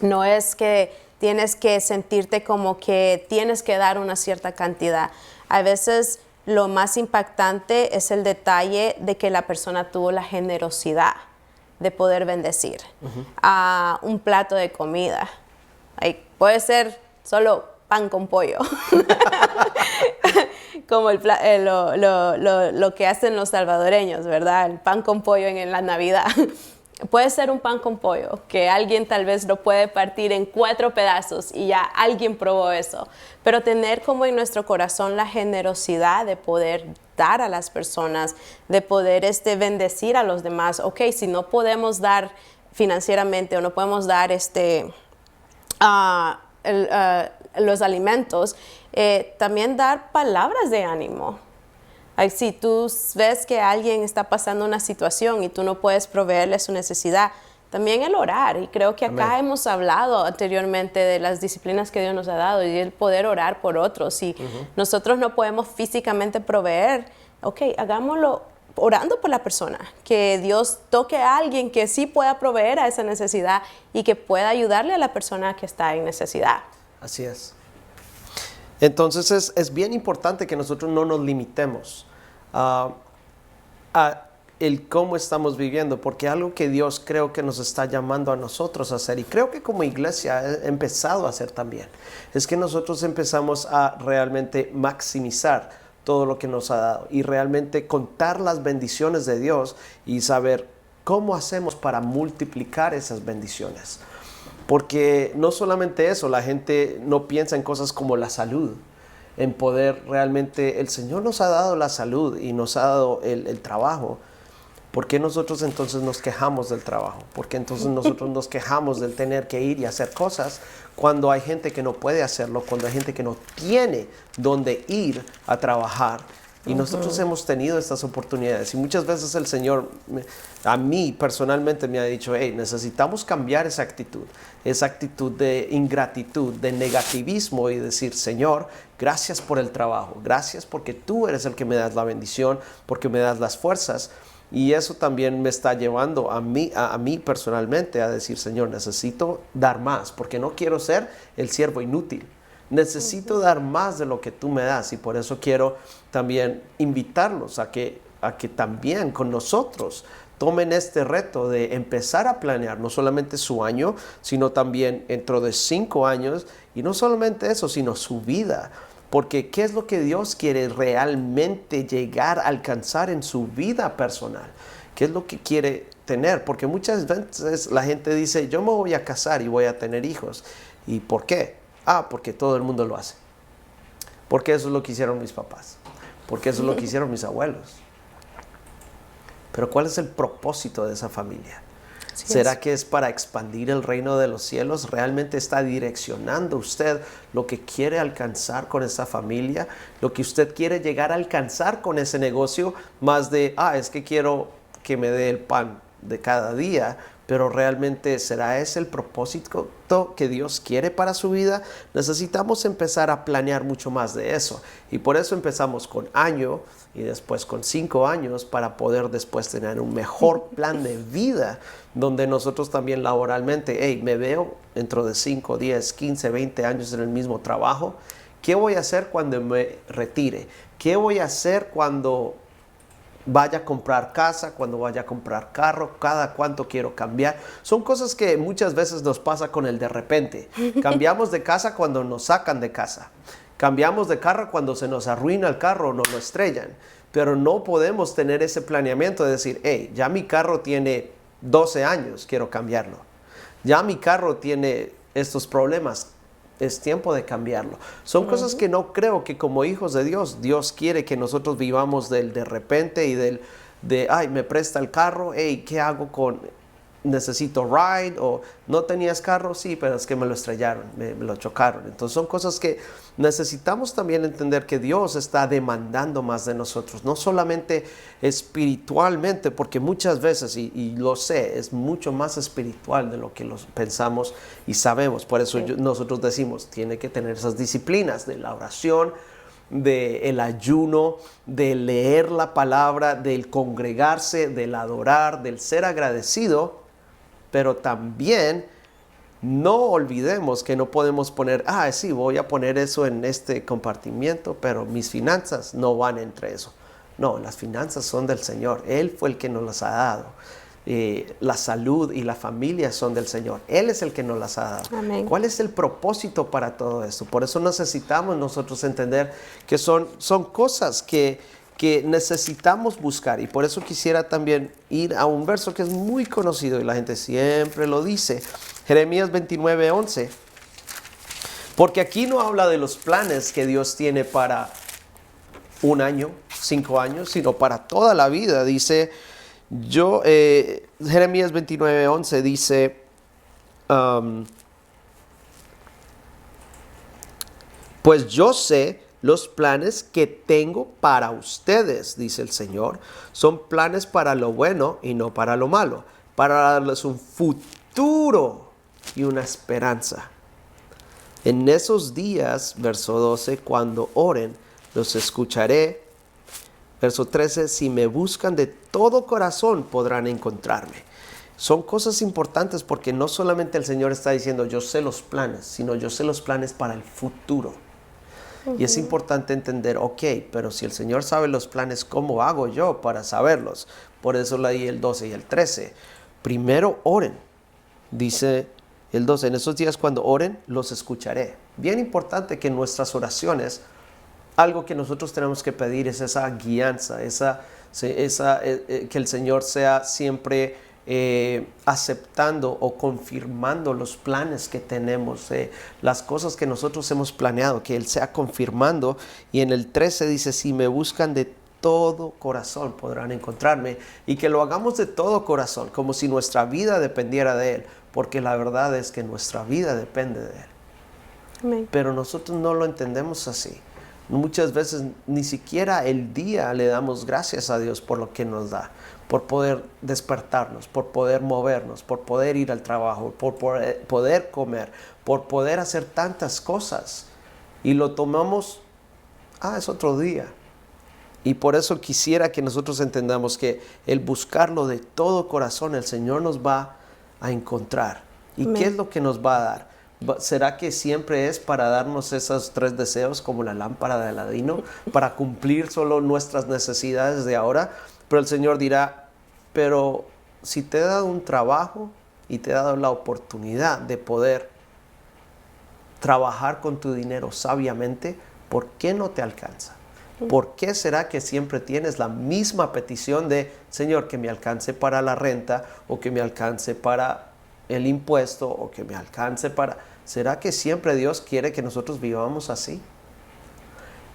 No es que tienes que sentirte como que tienes que dar una cierta cantidad. A veces lo más impactante es el detalle de que la persona tuvo la generosidad de poder bendecir a un plato de comida. Puede ser solo pan con pollo, como lo que hacen los salvadoreños, ¿verdad? El pan con pollo en la Navidad. Puede ser un pan con pollo, que alguien tal vez lo puede partir en 4 pedazos y ya alguien probó eso. Pero tener como en nuestro corazón la generosidad de poder dar a las personas, de poder bendecir a los demás. Ok, si no podemos dar financieramente o no podemos dar los alimentos, también dar palabras de ánimo. Si tú ves que alguien está pasando una situación y tú no puedes proveerle su necesidad, también el orar. Y creo que acá hemos hablado anteriormente de las disciplinas que Dios nos ha dado y el poder orar por otros. Si nosotros no podemos físicamente proveer, ok, hagámoslo orando por la persona. Que Dios toque a alguien que sí pueda proveer a esa necesidad y que pueda ayudarle a la persona que está en necesidad. Así es. Entonces es bien importante que nosotros no nos limitemos a el cómo estamos viviendo, porque algo que Dios creo que nos está llamando a nosotros a hacer, y creo que como iglesia he empezado a hacer también, es que nosotros empezamos a realmente maximizar todo lo que nos ha dado y realmente contar las bendiciones de Dios y saber cómo hacemos para multiplicar esas bendiciones. Porque no solamente eso, la gente no piensa en cosas como la salud, en poder realmente, el Señor nos ha dado la salud y nos ha dado el trabajo. ¿Por qué nosotros entonces nos quejamos del trabajo? ¿Por qué entonces nosotros nos quejamos del tener que ir y hacer cosas cuando hay gente que no puede hacerlo, cuando hay gente que no tiene dónde ir a trabajar? Y nosotros hemos tenido estas oportunidades y muchas veces el Señor a mí personalmente me ha dicho, hey, necesitamos cambiar esa actitud de ingratitud, de negativismo y decir, Señor, gracias por el trabajo, gracias porque tú eres el que me das la bendición, porque me das las fuerzas. Y eso también me está llevando a mí personalmente a decir, Señor, necesito dar más porque no quiero ser el siervo inútil. Necesito dar más de lo que tú me das y por eso quiero también invitarlos a que también con nosotros tomen este reto de empezar a planear no solamente su año, sino también dentro de 5 años y no solamente eso, sino su vida. Porque ¿qué es lo que Dios quiere realmente llegar a alcanzar en su vida personal? ¿Qué es lo que quiere tener? Porque muchas veces la gente dice, yo me voy a casar y voy a tener hijos. ¿Y por qué? Porque todo el mundo lo hace. Porque eso es lo que hicieron mis papás. Porque eso es lo que hicieron mis abuelos. Pero ¿cuál es el propósito de esa familia? ¿Será que es para expandir el reino de los cielos? ¿Realmente está direccionando usted lo que quiere alcanzar con esa familia? ¿Lo que usted quiere llegar a alcanzar con ese negocio? Más de, es que quiero que me dé el pan de cada día, pero realmente ¿será ese el propósito que Dios quiere para su vida? Necesitamos empezar a planear mucho más de eso. Y por eso empezamos con año y después con 5 años para poder después tener un mejor plan de vida donde nosotros también laboralmente, hey, me veo dentro de 5, 10, 15, 20 años en el mismo trabajo. ¿Qué voy a hacer cuando me retire? ¿Qué voy a hacer cuando vaya a comprar casa, cuando vaya a comprar carro, cada cuánto quiero cambiar? Son cosas que muchas veces nos pasa con el de repente. Cambiamos de casa cuando nos sacan de casa. Cambiamos de carro cuando se nos arruina el carro o nos lo estrellan. Pero no podemos tener ese planeamiento de decir, hey, ya mi carro tiene 12 años, quiero cambiarlo. Ya mi carro tiene estos problemas, es tiempo de cambiarlo. Son cosas que no creo que como hijos de Dios, Dios quiere que nosotros vivamos del de repente y ay, me presta el carro, hey, ¿qué hago con, necesito ride? O no tenías carro, sí, pero es que me lo estrellaron, me lo chocaron. Entonces son cosas que necesitamos también entender que Dios está demandando más de nosotros, no solamente espiritualmente, porque muchas veces, y lo sé, es mucho más espiritual de lo que pensamos y sabemos. Por eso nosotros decimos, tiene que tener esas disciplinas de la oración, del ayuno, de leer la palabra, del congregarse, del adorar, del ser agradecido, pero también no olvidemos que no podemos poner, sí, voy a poner eso en este compartimiento, pero mis finanzas no van entre eso. No, las finanzas son del Señor. Él fue el que nos las ha dado. La salud y la familia son del Señor. Él es el que nos las ha dado. Amén. ¿Cuál es el propósito para todo esto? Por eso necesitamos nosotros entender que son cosas que necesitamos buscar. Y por eso quisiera también ir a un verso que es muy conocido y la gente siempre lo dice. Jeremías 29:11. Porque aquí no habla de los planes que Dios tiene para 1 año, 5 años, sino para toda la vida. Dice, Jeremías 29:11 dice, pues yo sé los planes que tengo para ustedes, dice el Señor, son planes para lo bueno y no para lo malo, para darles un futuro y una esperanza. En esos días, verso 12, cuando oren, los escucharé. Verso 13, si me buscan de todo corazón, podrán encontrarme. Son cosas importantes porque no solamente el Señor está diciendo, yo sé los planes, sino yo sé los planes para el futuro. Y es importante entender, ok, pero si el Señor sabe los planes, ¿cómo hago yo para saberlos? Por eso leí el 12 y el 13. Primero oren, dice el 12, en esos días cuando oren, los escucharé. Bien importante que en nuestras oraciones, algo que nosotros tenemos que pedir es esa guianza, que el Señor sea siempre aceptando o confirmando los planes que tenemos, las cosas que nosotros hemos planeado, que Él sea confirmando. Y en el 13 dice, si me buscan de todo corazón podrán encontrarme, y que lo hagamos de todo corazón, como si nuestra vida dependiera de Él, porque la verdad es que nuestra vida depende de Él. Amén. Pero nosotros no lo entendemos así. Muchas veces ni siquiera el día le damos gracias a Dios por lo que nos da, por poder despertarnos, por poder movernos, por poder ir al trabajo, por poder comer, por poder hacer tantas cosas. Y lo tomamos, es otro día. Y por eso quisiera que nosotros entendamos que el buscarlo de todo corazón, el Señor nos va a encontrar. ¿Y qué es lo que nos va a dar? ¿Será que siempre es para darnos esos 3 deseos como la lámpara de Aladino, para cumplir solo nuestras necesidades de ahora? Pero el Señor dirá, pero si te he dado un trabajo y te he dado la oportunidad de poder trabajar con tu dinero sabiamente, ¿por qué no te alcanza? ¿Por qué será que siempre tienes la misma petición de, Señor, que me alcance para la renta, o que me alcance para el impuesto, o que me alcance para... ¿Será que siempre Dios quiere que nosotros vivamos así?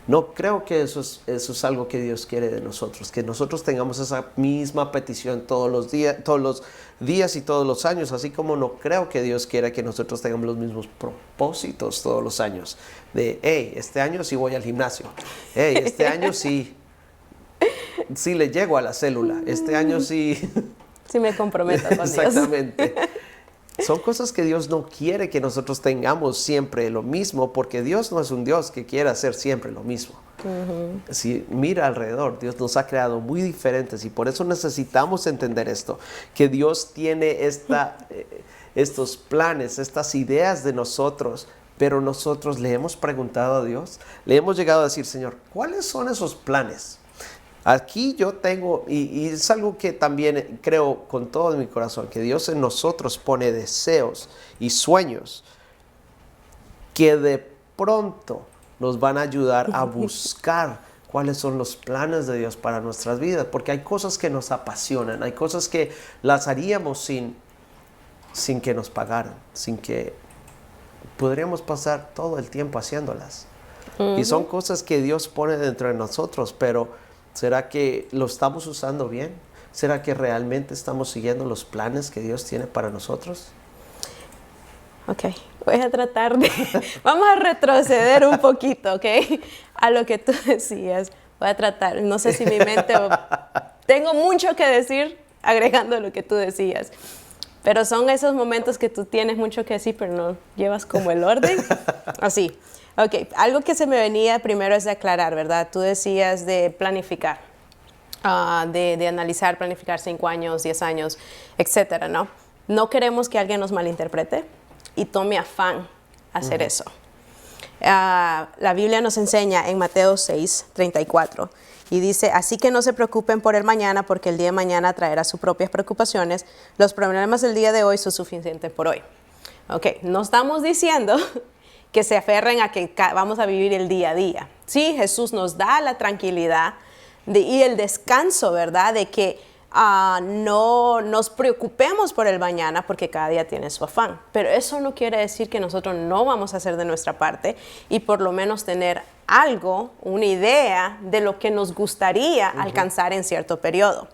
No creo que eso es algo que Dios quiere de nosotros, que nosotros tengamos esa misma petición todos los días y todos los años, así como no creo que Dios quiera que nosotros tengamos los mismos propósitos todos los años, de, hey, este año sí voy al gimnasio, hey, este año sí le llego a la célula, este año sí Sí me comprometo con Dios. Exactamente. Son cosas que Dios no quiere que nosotros tengamos siempre lo mismo, porque Dios no es un Dios que quiera hacer siempre lo mismo. Si mira alrededor, Dios nos ha creado muy diferentes y por eso necesitamos entender esto, que Dios tiene estos planes, estas ideas de nosotros, pero nosotros le hemos preguntado a Dios, le hemos llegado a decir, Señor, ¿cuáles son esos planes? Aquí yo tengo, y es algo que también creo con todo mi corazón, que Dios en nosotros pone deseos y sueños que de pronto nos van a ayudar a buscar cuáles son los planes de Dios para nuestras vidas, porque hay cosas que nos apasionan, hay cosas que las haríamos sin que nos pagaran, sin que podríamos pasar todo el tiempo haciéndolas. Y son cosas que Dios pone dentro de nosotros, pero ¿será que lo estamos usando bien? ¿Será que realmente estamos siguiendo los planes que Dios tiene para nosotros? Ok, voy a tratar de... Vamos a retroceder un poquito, ¿ok? A lo que tú decías. Voy a tratar, no sé si mi mente... Tengo mucho que decir agregando lo que tú decías. Pero son esos momentos que tú tienes mucho que decir, pero no llevas como el orden. Así. Ok, algo que se me venía primero es de aclarar, ¿verdad? Tú decías de planificar, de analizar, planificar 5 años, 10 años, etcétera, ¿no? No queremos que alguien nos malinterprete y tome afán hacer eso. La Biblia nos enseña en Mateo 6:34 y dice, así que no se preocupen por el mañana porque el día de mañana traerá sus propias preocupaciones. Los problemas del día de hoy son suficientes por hoy. Ok, no estamos diciendo que se aferren a que vamos a vivir el día a día. Sí, Jesús nos da la tranquilidad y el descanso, ¿verdad? De que no nos preocupemos por el mañana porque cada día tiene su afán. Pero eso no quiere decir que nosotros no vamos a hacer de nuestra parte y por lo menos tener algo, una idea de lo que nos gustaría alcanzar en cierto periodo.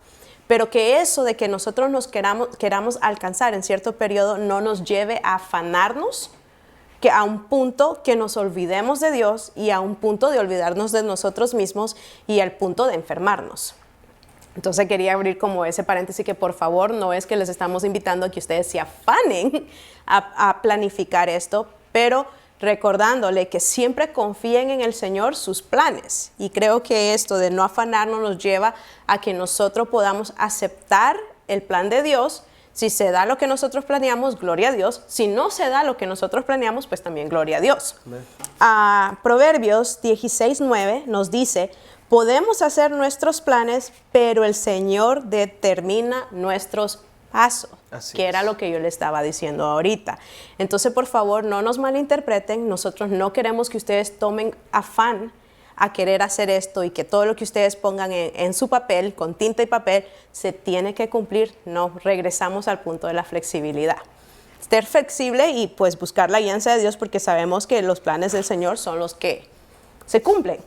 Pero que eso de que nosotros nos queramos alcanzar en cierto periodo no nos lleve a afanarnos, que a un punto que nos olvidemos de Dios y a un punto de olvidarnos de nosotros mismos y al punto de enfermarnos. Entonces quería abrir como ese paréntesis que por favor no es que les estamos invitando a que ustedes se afanen a planificar esto, pero recordándole que siempre confíen en el Señor sus planes. Y creo que esto de no afanarnos nos lleva a que nosotros podamos aceptar el plan de Dios. Si se da lo que nosotros planeamos, gloria a Dios. Si no se da lo que nosotros planeamos, pues también gloria a Dios. Proverbios 16:9 nos dice, podemos hacer nuestros planes, pero el Señor determina nuestros pasos, que era lo que yo le estaba diciendo ahorita. Entonces, por favor, no nos malinterpreten. Nosotros no queremos que ustedes tomen afán a querer hacer esto y que todo lo que ustedes pongan en su papel, con tinta y papel, se tiene que cumplir. No, regresamos al punto de la flexibilidad. Ser flexible y pues buscar la guianza de Dios porque sabemos que los planes del Señor son los que se cumplen,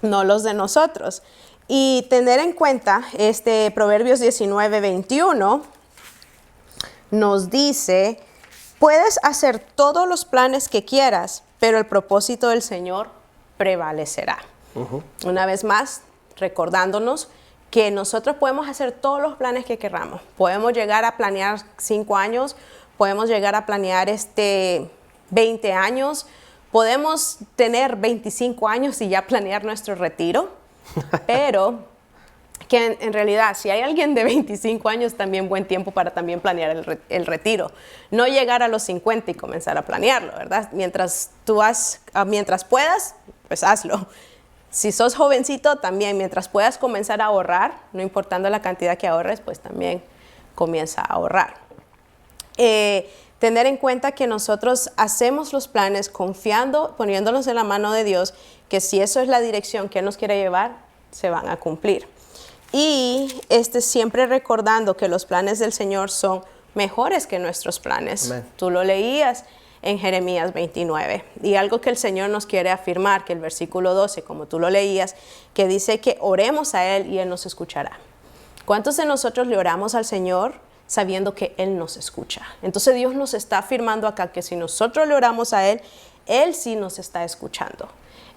no los de nosotros. Y tener en cuenta Proverbios 19:21 nos dice, puedes hacer todos los planes que quieras, pero el propósito del Señor prevalecerá. Una vez más, recordándonos que nosotros podemos hacer todos los planes que queramos. Podemos llegar a planear 5 años, podemos llegar a planear 20 años, podemos tener 25 años y ya planear nuestro retiro, pero que en realidad si hay alguien de 25 años, también buen tiempo para también planear el retiro. No llegar a los 50 y comenzar a planearlo, ¿verdad? Mientras puedas, pues hazlo. Si sos jovencito, también mientras puedas comenzar a ahorrar, no importando la cantidad que ahorres, pues también comienza a ahorrar. Tener en cuenta que nosotros hacemos los planes confiando, poniéndolos en la mano de Dios, que si eso es la dirección que Él nos quiere llevar, se van a cumplir. Y siempre recordando que los planes del Señor son mejores que nuestros planes. Amén. Tú lo leías en Jeremías 29. Y algo que el Señor nos quiere afirmar, que el versículo 12, como tú lo leías, que dice que oremos a Él y Él nos escuchará. ¿Cuántos de nosotros le oramos al Señor sabiendo que Él nos escucha? Entonces Dios nos está afirmando acá que si nosotros le oramos a Él, Él sí nos está escuchando.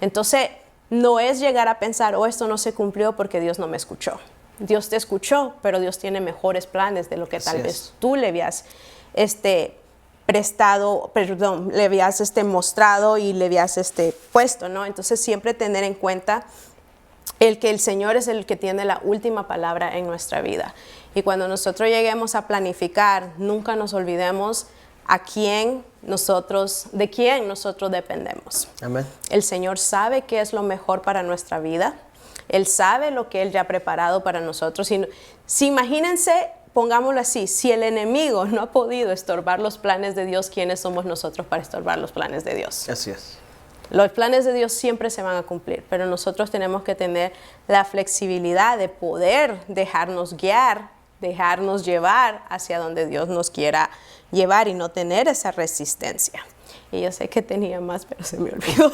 Entonces no es llegar a pensar, esto no se cumplió porque Dios no me escuchó. Dios te escuchó, pero Dios tiene mejores planes de lo que tal vez tú le habías le habías mostrado y le habías puesto, ¿no? Entonces siempre tener en cuenta que el Señor es el que tiene la última palabra en nuestra vida. Y cuando nosotros lleguemos a planificar, nunca nos olvidemos de quién nosotros dependemos. Amén. El Señor sabe qué es lo mejor para nuestra vida. Él sabe lo que Él ya ha preparado para nosotros. Si imagínense, pongámoslo así, si el enemigo no ha podido estorbar los planes de Dios, ¿quiénes somos nosotros para estorbar los planes de Dios? Así es. Los planes de Dios siempre se van a cumplir, pero nosotros tenemos que tener la flexibilidad de poder dejarnos guiar, dejarnos llevar hacia donde Dios nos quiera llevar y no tener esa resistencia. Y yo sé que tenía más, pero se me olvidó.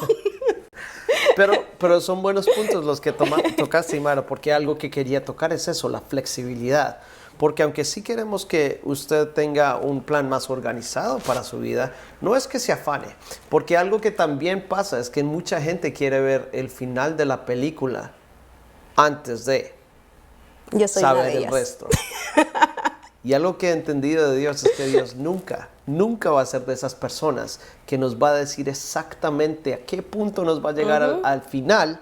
Pero son buenos puntos los que tocaste, Mara, porque algo que quería tocar es eso, la flexibilidad. Porque aunque sí queremos que usted tenga un plan más organizado para su vida, no es que se afane. Porque algo que también pasa es que mucha gente quiere ver el final de la película antes de saber el resto. Y algo que he entendido de Dios es que Dios nunca va a ser de esas personas que nos va a decir exactamente a qué punto nos va a llegar al final,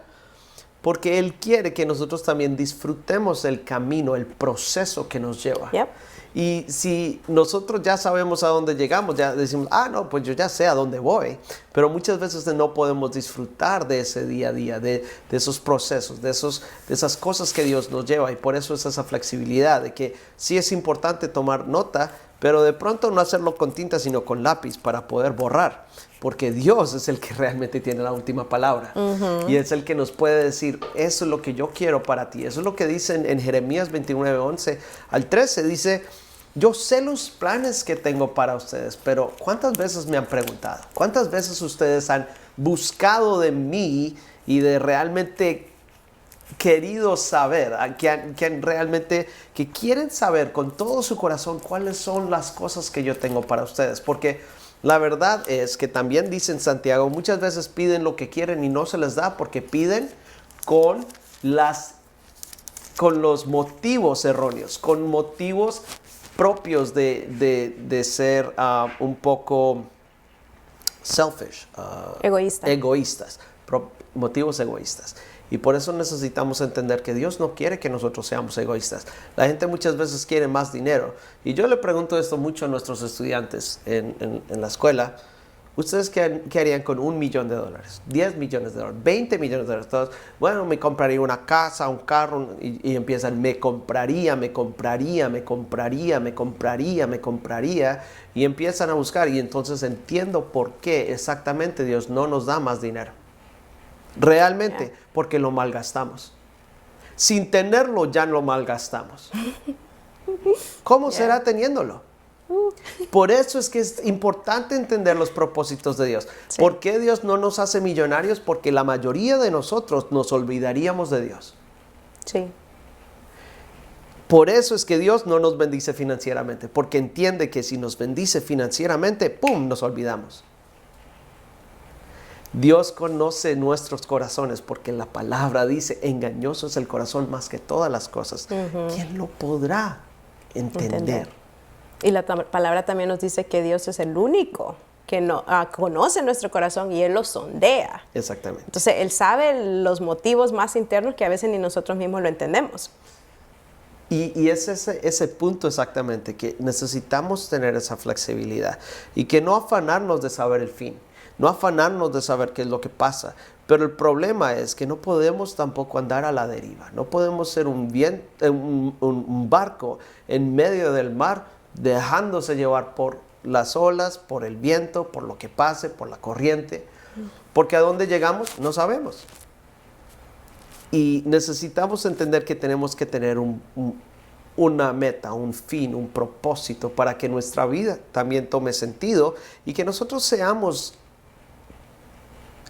porque Él quiere que nosotros también disfrutemos el camino, el proceso que nos lleva. Yep. Y si nosotros ya sabemos a dónde llegamos, ya decimos, no, pues yo ya sé a dónde voy. Pero muchas veces no podemos disfrutar de ese día a día, de esos procesos, de esas cosas que Dios nos lleva. Y por eso es esa flexibilidad de que sí es importante tomar nota, pero de pronto no hacerlo con tinta, sino con lápiz para poder borrar. Porque Dios es el que realmente tiene la última palabra. Y es el que nos puede decir, eso es lo que yo quiero para ti. Eso es lo que dice en Jeremías 29, 11 al 13. Dice, yo sé los planes que tengo para ustedes, pero ¿cuántas veces me han preguntado? ¿Cuántas veces ustedes han buscado de mí y de realmente querido saber, que quieren saber con todo su corazón cuáles son las cosas que yo tengo para ustedes? Porque la verdad es que también dice en Santiago, muchas veces piden lo que quieren y no se les da porque piden con los motivos erróneos, con motivos propios de ser un poco selfish, egoístas, motivos egoístas. Y por eso necesitamos entender que Dios no quiere que nosotros seamos egoístas. La gente muchas veces quiere más dinero. Y yo le pregunto esto mucho a nuestros estudiantes en la escuela. ¿Ustedes qué harían con $1 millón? $10 millones, $20 millones. Todos, bueno, me compraría una casa, un carro, y empiezan, me compraría, y empiezan a buscar. Y entonces entiendo por qué exactamente Dios no nos da más dinero. Realmente, porque lo malgastamos. Sin tenerlo ya lo malgastamos. ¿Cómo será teniéndolo? Por eso es que es importante entender los propósitos de Dios. Sí. ¿Por qué Dios no nos hace millonarios? Porque la mayoría de nosotros nos olvidaríamos de Dios. Sí. Por eso es que Dios no nos bendice financieramente, porque entiende que si nos bendice financieramente, ¡pum!, nos olvidamos. Dios conoce nuestros corazones porque la palabra dice, engañoso es el corazón más que todas las cosas. ¿Quién lo podrá entender? Y la palabra también nos dice que Dios es el único que conoce nuestro corazón y Él lo sondea. Exactamente. Entonces, Él sabe los motivos más internos que a veces ni nosotros mismos lo entendemos. Y es ese punto exactamente, que necesitamos tener esa flexibilidad y que no afanarnos de saber el fin. No afanarnos de saber qué es lo que pasa. Pero el problema es que no podemos tampoco andar a la deriva. No podemos ser un barco en medio del mar dejándose llevar por las olas, por el viento, por lo que pase, por la corriente. Porque a dónde llegamos no sabemos. Y necesitamos entender que tenemos que tener una meta, un fin, un propósito para que nuestra vida también tome sentido y que nosotros seamos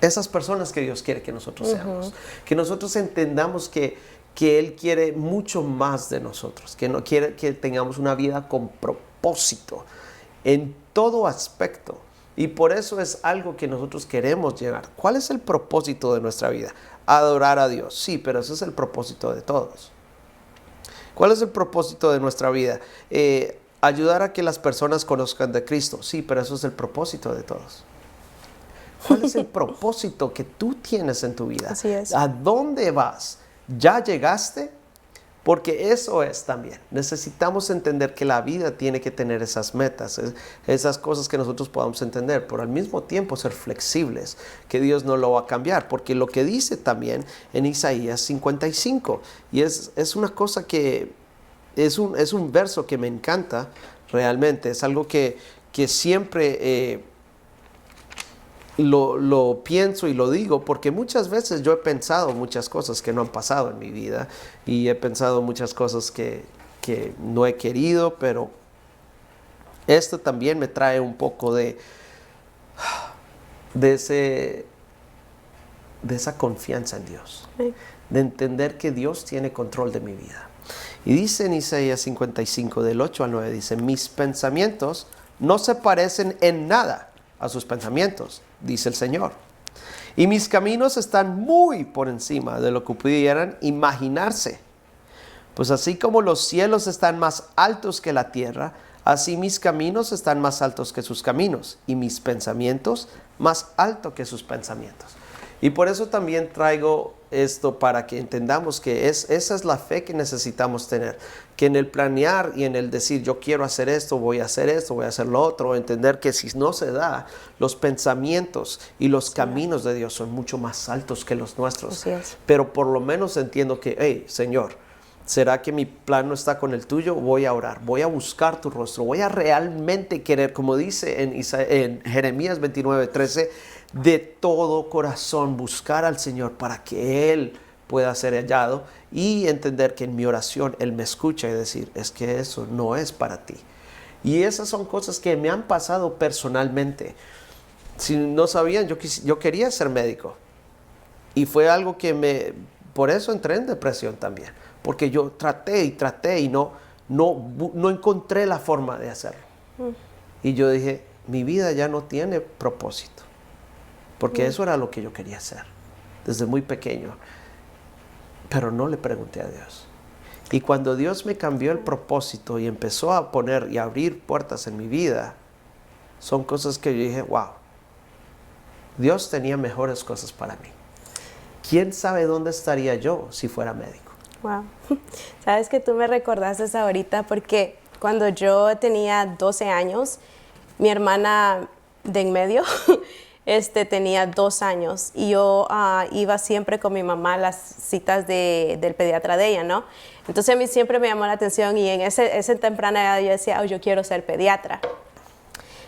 esas personas que Dios quiere que nosotros seamos. Que nosotros entendamos que Él quiere mucho más de nosotros, que no quiere que tengamos una vida con propósito en todo aspecto. Y por eso es algo que nosotros queremos llegar. ¿Cuál es el propósito de nuestra vida? Adorar a Dios. Sí, pero ese es el propósito de todos. ¿Cuál es el propósito de nuestra vida? Ayudar a que las personas conozcan de Cristo. Sí, pero eso es el propósito de todos. ¿Cuál es el propósito que tú tienes en tu vida? Así es. ¿A dónde vas? ¿Ya llegaste? Porque eso es también. Necesitamos entender que la vida tiene que tener esas metas, esas cosas que nosotros podamos entender, pero al mismo tiempo ser flexibles, que Dios no lo va a cambiar. Porque lo que dice también en Isaías 55, y es una cosa que es un verso que me encanta realmente, es algo que siempre lo pienso y lo digo, porque muchas veces yo he pensado muchas cosas que no han pasado en mi vida, y he pensado muchas cosas que no he querido, pero esto también me trae un poco de esa confianza en Dios, Sí. de entender que Dios tiene control de mi vida. Y dice en Isaías 55, del 8 al 9, dice: mis pensamientos no se parecen en nada a sus pensamientos, dice el Señor. Y mis caminos están muy por encima de lo que pudieran imaginarse. Pues así como los cielos están más altos que la tierra, así mis caminos están más altos que sus caminos, y mis pensamientos más altos que sus pensamientos. Y por eso también traigo esto, para que entendamos que esa es la fe que necesitamos tener. Que en el planear y en el decir, yo quiero hacer esto, voy a hacer lo otro, entender que si no se da, los pensamientos y los caminos de Dios son mucho más altos que los nuestros. Así es. Pero por lo menos entiendo que, hey, Señor, ¿será que mi plan no está con el tuyo? Voy a orar, voy a buscar tu rostro, voy a realmente querer, como dice en Jeremías 29:13, de todo corazón buscar al Señor para que Él pueda ser hallado, y entender que en mi oración Él me escucha y decir, es que eso no es para ti. Y esas son cosas que me han pasado personalmente. Si no sabían, yo quería ser médico, y fue algo que por eso entré en depresión también, porque yo traté y no encontré la forma de hacerlo. Y yo dije, mi vida ya no tiene propósito, porque eso era lo que yo quería hacer desde muy pequeño, pero no le pregunté a Dios. Y cuando Dios me cambió el propósito y empezó a poner y abrir puertas en mi vida, son cosas que yo dije, wow, Dios tenía mejores cosas para mí. ¿Quién sabe dónde estaría yo si fuera médico? Wow. Sabes que tú me recordaste ahorita, porque cuando yo tenía 12 años, mi hermana de en medio tenía 2 años, y yo iba siempre con mi mamá a las citas del pediatra de ella, ¿no? Entonces a mí siempre me llamó la atención, y en esa temprana edad yo decía, yo quiero ser pediatra.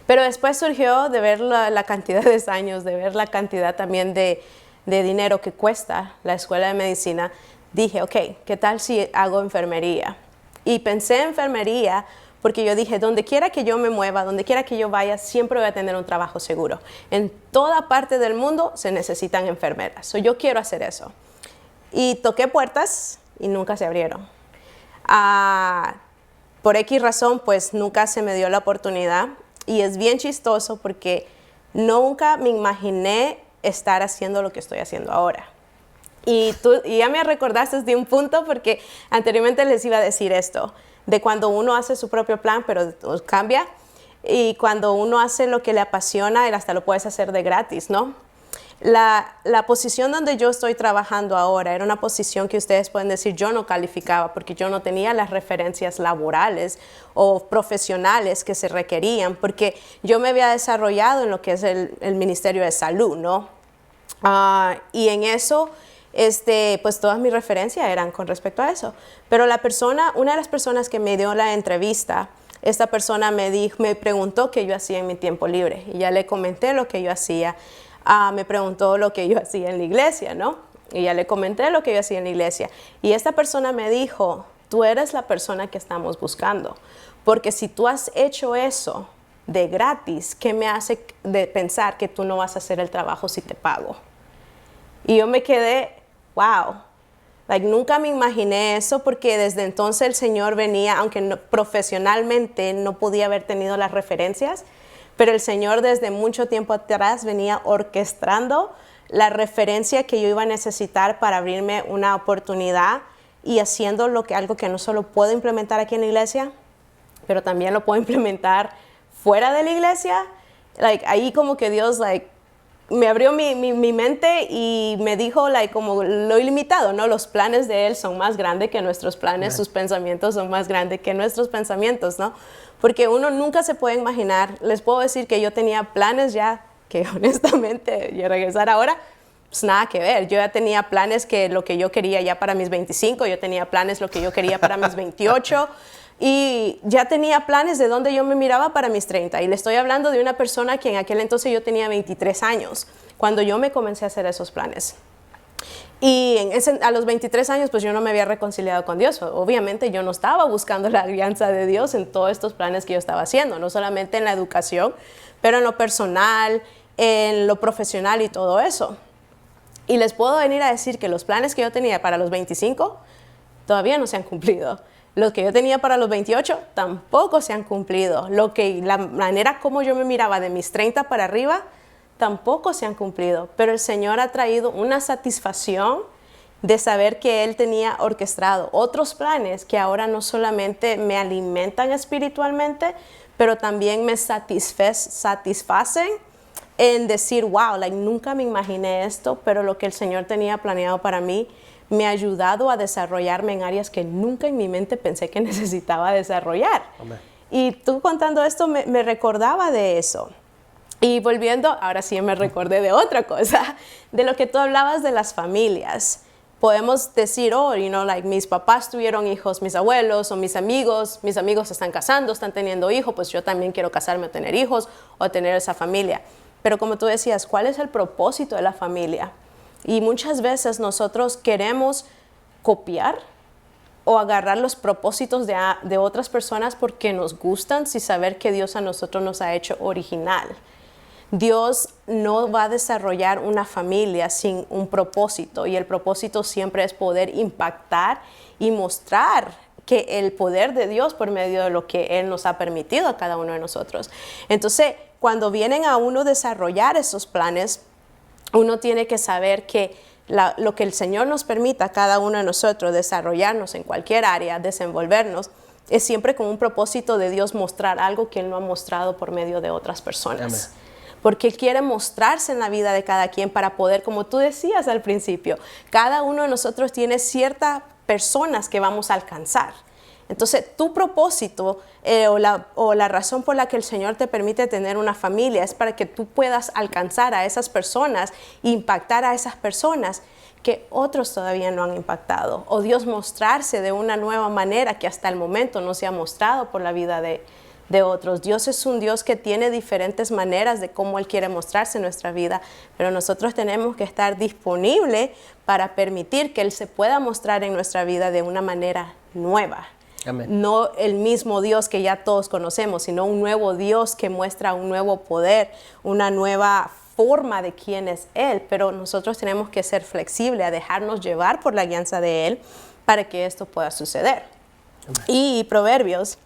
Pero después surgió de ver la cantidad de años, de ver la cantidad también de dinero que cuesta la escuela de medicina. Dije, ok, ¿qué tal si hago enfermería? Y pensé en enfermería porque yo dije, donde quiera que yo me mueva, donde quiera que yo vaya, siempre voy a tener un trabajo seguro. En toda parte del mundo se necesitan enfermeras. Yo quiero hacer eso. Y toqué puertas y nunca se abrieron. Por X razón, pues nunca se me dio la oportunidad. Y es bien chistoso porque nunca me imaginé estar haciendo lo que estoy haciendo ahora. Y ya me recordaste de un punto, porque anteriormente les iba a decir esto, de cuando uno hace su propio plan, pero cambia, y cuando uno hace lo que le apasiona, él hasta lo puedes hacer de gratis, ¿no? La posición donde yo estoy trabajando ahora era una posición que ustedes pueden decir yo no calificaba, porque yo no tenía las referencias laborales o profesionales que se requerían, porque yo me había desarrollado en lo que es el Ministerio de Salud, ¿no? Y en eso, pues todas mis referencias eran con respecto a eso. Pero una de las personas que me dio la entrevista, esta persona me preguntó qué yo hacía en mi tiempo libre, y ya le comenté lo que yo hacía. Me preguntó lo que yo hacía en la iglesia, ¿no? Y ya le comenté lo que yo hacía en la iglesia. Y esta persona me dijo, tú eres la persona que estamos buscando, porque si tú has hecho eso de gratis, ¿qué me hace de pensar que tú no vas a hacer el trabajo si te pago? Y yo me quedé, wow, nunca me imaginé eso, porque desde entonces el Señor venía, aunque profesionalmente no podía haber tenido las referencias, pero el Señor desde mucho tiempo atrás venía orquestando la referencia que yo iba a necesitar para abrirme una oportunidad y haciendo algo que no solo puedo implementar aquí en la iglesia, pero también lo puedo implementar fuera de la iglesia. Ahí como que Dios me abrió mi mente y me dijo como lo ilimitado, ¿no? Los planes de Él son más grandes que nuestros planes, sus pensamientos son más grandes que nuestros pensamientos, ¿no? Porque uno nunca se puede imaginar. Les puedo decir que yo tenía planes ya, que honestamente, y regresar ahora, pues nada que ver. Yo ya tenía planes que lo que yo quería ya para mis 25, yo tenía planes lo que yo quería para mis 28, y ya tenía planes de dónde yo me miraba para mis 30. Y le estoy hablando de una persona que en aquel entonces yo tenía 23 años, cuando yo me comencé a hacer esos planes. Y a los 23 años, pues yo no me había reconciliado con Dios. Obviamente yo no estaba buscando la alianza de Dios en todos estos planes que yo estaba haciendo, no solamente en la educación, pero en lo personal, en lo profesional y todo eso. Y les puedo venir a decir que los planes que yo tenía para los 25 todavía no se han cumplido. Los que yo tenía para los 28 tampoco se han cumplido. La manera como yo me miraba de mis 30 para arriba tampoco se han cumplido. Pero el Señor ha traído una satisfacción de saber que Él tenía orquestado otros planes que ahora no solamente me alimentan espiritualmente, pero también me satisfacen en decir, wow, nunca me imaginé esto, pero lo que el Señor tenía planeado para mí me ha ayudado a desarrollarme en áreas que nunca en mi mente pensé que necesitaba desarrollar. Amén. Y tú contando esto me recordaba de eso. Y volviendo, ahora sí me recordé de otra cosa, de lo que tú hablabas de las familias. Podemos decir, mis papás tuvieron hijos, mis abuelos o mis amigos se están casando, están teniendo hijos, pues yo también quiero casarme o tener hijos o tener esa familia. Pero como tú decías, ¿cuál es el propósito de la familia? Y muchas veces nosotros queremos copiar o agarrar los propósitos de otras personas porque nos gustan sin saber que Dios a nosotros nos ha hecho original. Dios no va a desarrollar una familia sin un propósito, y el propósito siempre es poder impactar y mostrar que el poder de Dios por medio de lo que Él nos ha permitido a cada uno de nosotros. Entonces, cuando vienen a uno desarrollar esos planes, uno tiene que saber que lo que el Señor nos permita a cada uno de nosotros desarrollarnos en cualquier área, desenvolvernos, es siempre con un propósito de Dios mostrar algo que Él no ha mostrado por medio de otras personas. Amén. Porque Él quiere mostrarse en la vida de cada quien para poder, como tú decías al principio, cada uno de nosotros tiene ciertas personas que vamos a alcanzar. Entonces, tu propósito o la razón por la que el Señor te permite tener una familia es para que tú puedas alcanzar a esas personas, impactar a esas personas que otros todavía no han impactado, o Dios mostrarse de una nueva manera que hasta el momento no se ha mostrado por la vida de otros. Dios es un Dios que tiene diferentes maneras de cómo Él quiere mostrarse en nuestra vida, pero nosotros tenemos que estar disponibles para permitir que Él se pueda mostrar en nuestra vida de una manera nueva. Amén. No el mismo Dios que ya todos conocemos, sino un nuevo Dios que muestra un nuevo poder, una nueva forma de quién es Él, pero nosotros tenemos que ser flexibles, a dejarnos llevar por la guianza de Él para que esto pueda suceder. Amén. Y Proverbios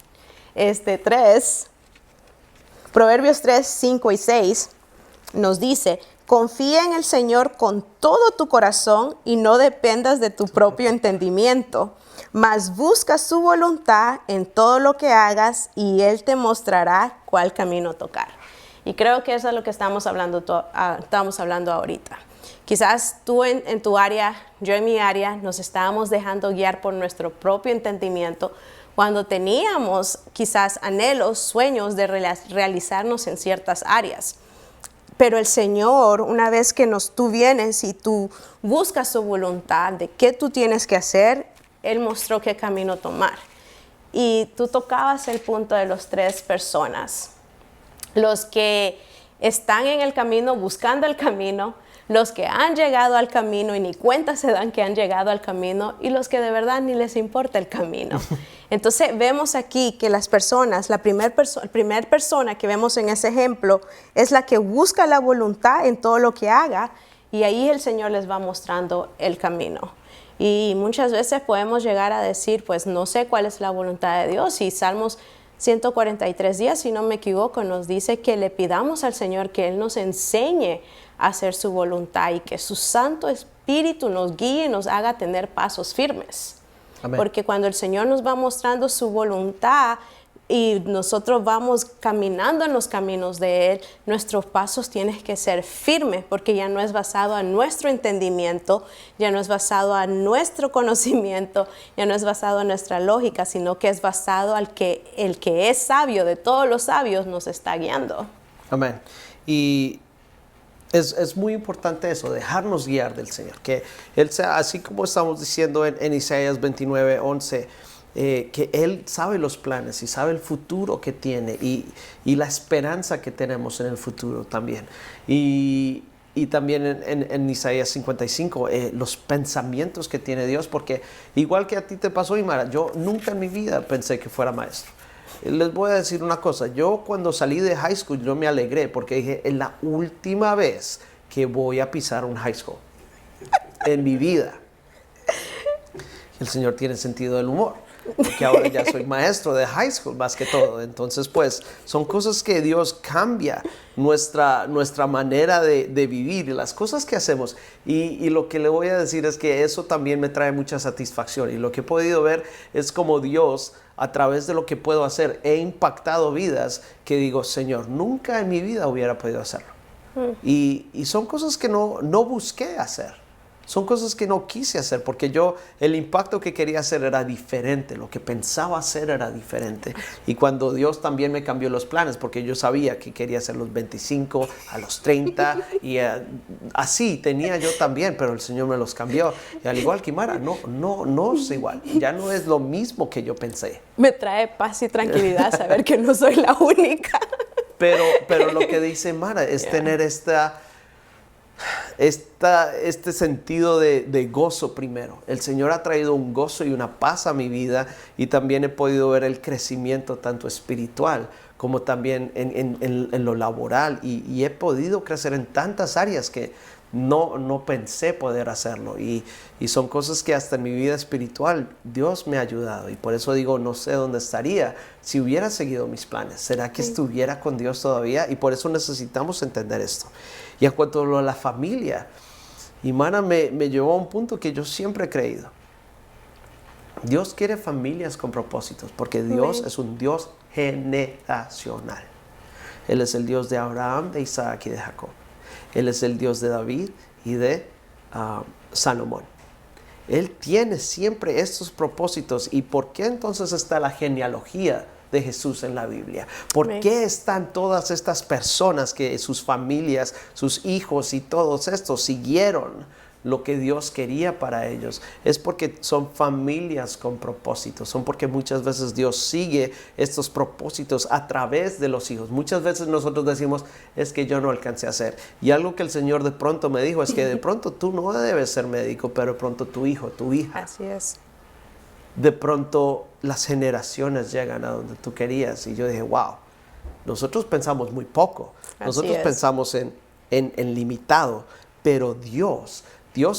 3, 5 y 6 nos dice: confía en el Señor con todo tu corazón y no dependas de tu propio entendimiento, mas busca su voluntad en todo lo que hagas y Él te mostrará cuál camino tocar. Y creo que eso es lo que estamos hablando ahorita. Quizás tú en tu área, yo en mi área, nos estábamos dejando guiar por nuestro propio entendimiento cuando teníamos quizás anhelos, sueños de realizarnos en ciertas áreas. Pero el Señor, una vez que tú vienes y tú buscas su voluntad de qué tú tienes que hacer, Él mostró qué camino tomar. Y tú tocabas el punto de las 3 personas. Los que están en el camino, buscando el camino, los que han llegado al camino y ni cuenta se dan que han llegado al camino, y los que de verdad ni les importa el camino. Entonces vemos aquí que las personas, la primera persona que vemos en ese ejemplo es la que busca la voluntad en todo lo que haga, y ahí el Señor les va mostrando el camino. Y muchas veces podemos llegar a decir, pues no sé cuál es la voluntad de Dios, y Salmos 143 días, si no me equivoco, nos dice que le pidamos al Señor que Él nos enseñe a hacer su voluntad y que su Santo Espíritu nos guíe y nos haga tener pasos firmes. Amén. Porque cuando el Señor nos va mostrando su voluntad y nosotros vamos caminando en los caminos de Él, nuestros pasos tienen que ser firmes, porque ya no es basado en nuestro entendimiento, ya no es basado en nuestro conocimiento, ya no es basado en nuestra lógica, sino que es basado al que el que es sabio de todos los sabios nos está guiando. Amén. Y es muy importante eso, dejarnos guiar del Señor. Que Él sea, así como estamos diciendo en Isaías 29:11, que Él sabe los planes y sabe el futuro que tiene y la esperanza que tenemos en el futuro también. Y también en Isaías 55, los pensamientos que tiene Dios, porque igual que a ti te pasó, Imara, yo nunca en mi vida pensé que fuera maestro. Les voy a decir una cosa, yo cuando salí de high school yo me alegré porque dije, es la última vez que voy a pisar un high school en mi vida. El Señor tiene sentido del humor, porque ahora ya soy maestro de high school más que todo. Entonces, pues, son cosas que Dios cambia nuestra manera de vivir y las cosas que hacemos. Y lo que le voy a decir es que eso también me trae mucha satisfacción. Y lo que he podido ver es como Dios, a través de lo que puedo hacer, he impactado vidas que digo, Señor, nunca en mi vida hubiera podido hacerlo. Y son cosas que no busqué hacer. Son cosas que no quise hacer porque el impacto que quería hacer era diferente, lo que pensaba hacer era diferente. Y cuando Dios también me cambió los planes, porque yo sabía que quería hacer los 25, a los 30, y así tenía yo también, pero el Señor me los cambió. Y al igual que Mara, no es igual, ya no es lo mismo que yo pensé. Me trae paz y tranquilidad saber que no soy la única. Pero lo que dice Mara es tener este sentido de gozo primero. El Señor ha traído un gozo y una paz a mi vida y también he podido ver el crecimiento tanto espiritual como también en lo laboral y he podido crecer en tantas áreas que no pensé poder hacerlo y son cosas que hasta en mi vida espiritual Dios me ha ayudado y por eso digo, no sé dónde estaría si hubiera seguido mis planes. ¿Será que estuviera con Dios todavía? Y por eso necesitamos entender esto. Y en cuanto a la familia, Imana me llevó a un punto que yo siempre he creído. Dios quiere familias con propósitos, porque Dios es un Dios generacional. Él es el Dios de Abraham, de Isaac y de Jacob. Él es el Dios de David y de Salomón. Él tiene siempre estos propósitos. ¿Y por qué entonces está la genealogía de Jesús en la Biblia? ¿Por qué están todas estas personas que sus familias, sus hijos y todos estos siguieron lo que Dios quería para ellos? Es porque son familias con propósitos, son porque muchas veces Dios sigue estos propósitos a través de los hijos. Muchas veces nosotros decimos, es que yo no alcancé a hacer. Y algo que el Señor de pronto me dijo es que de pronto tú no debes ser médico, pero de pronto tu hijo, tu hija. Así es. De pronto las generaciones llegan a donde tú querías. Y yo dije, wow, nosotros pensamos muy poco. Nosotros pensamos en limitado, pero Dios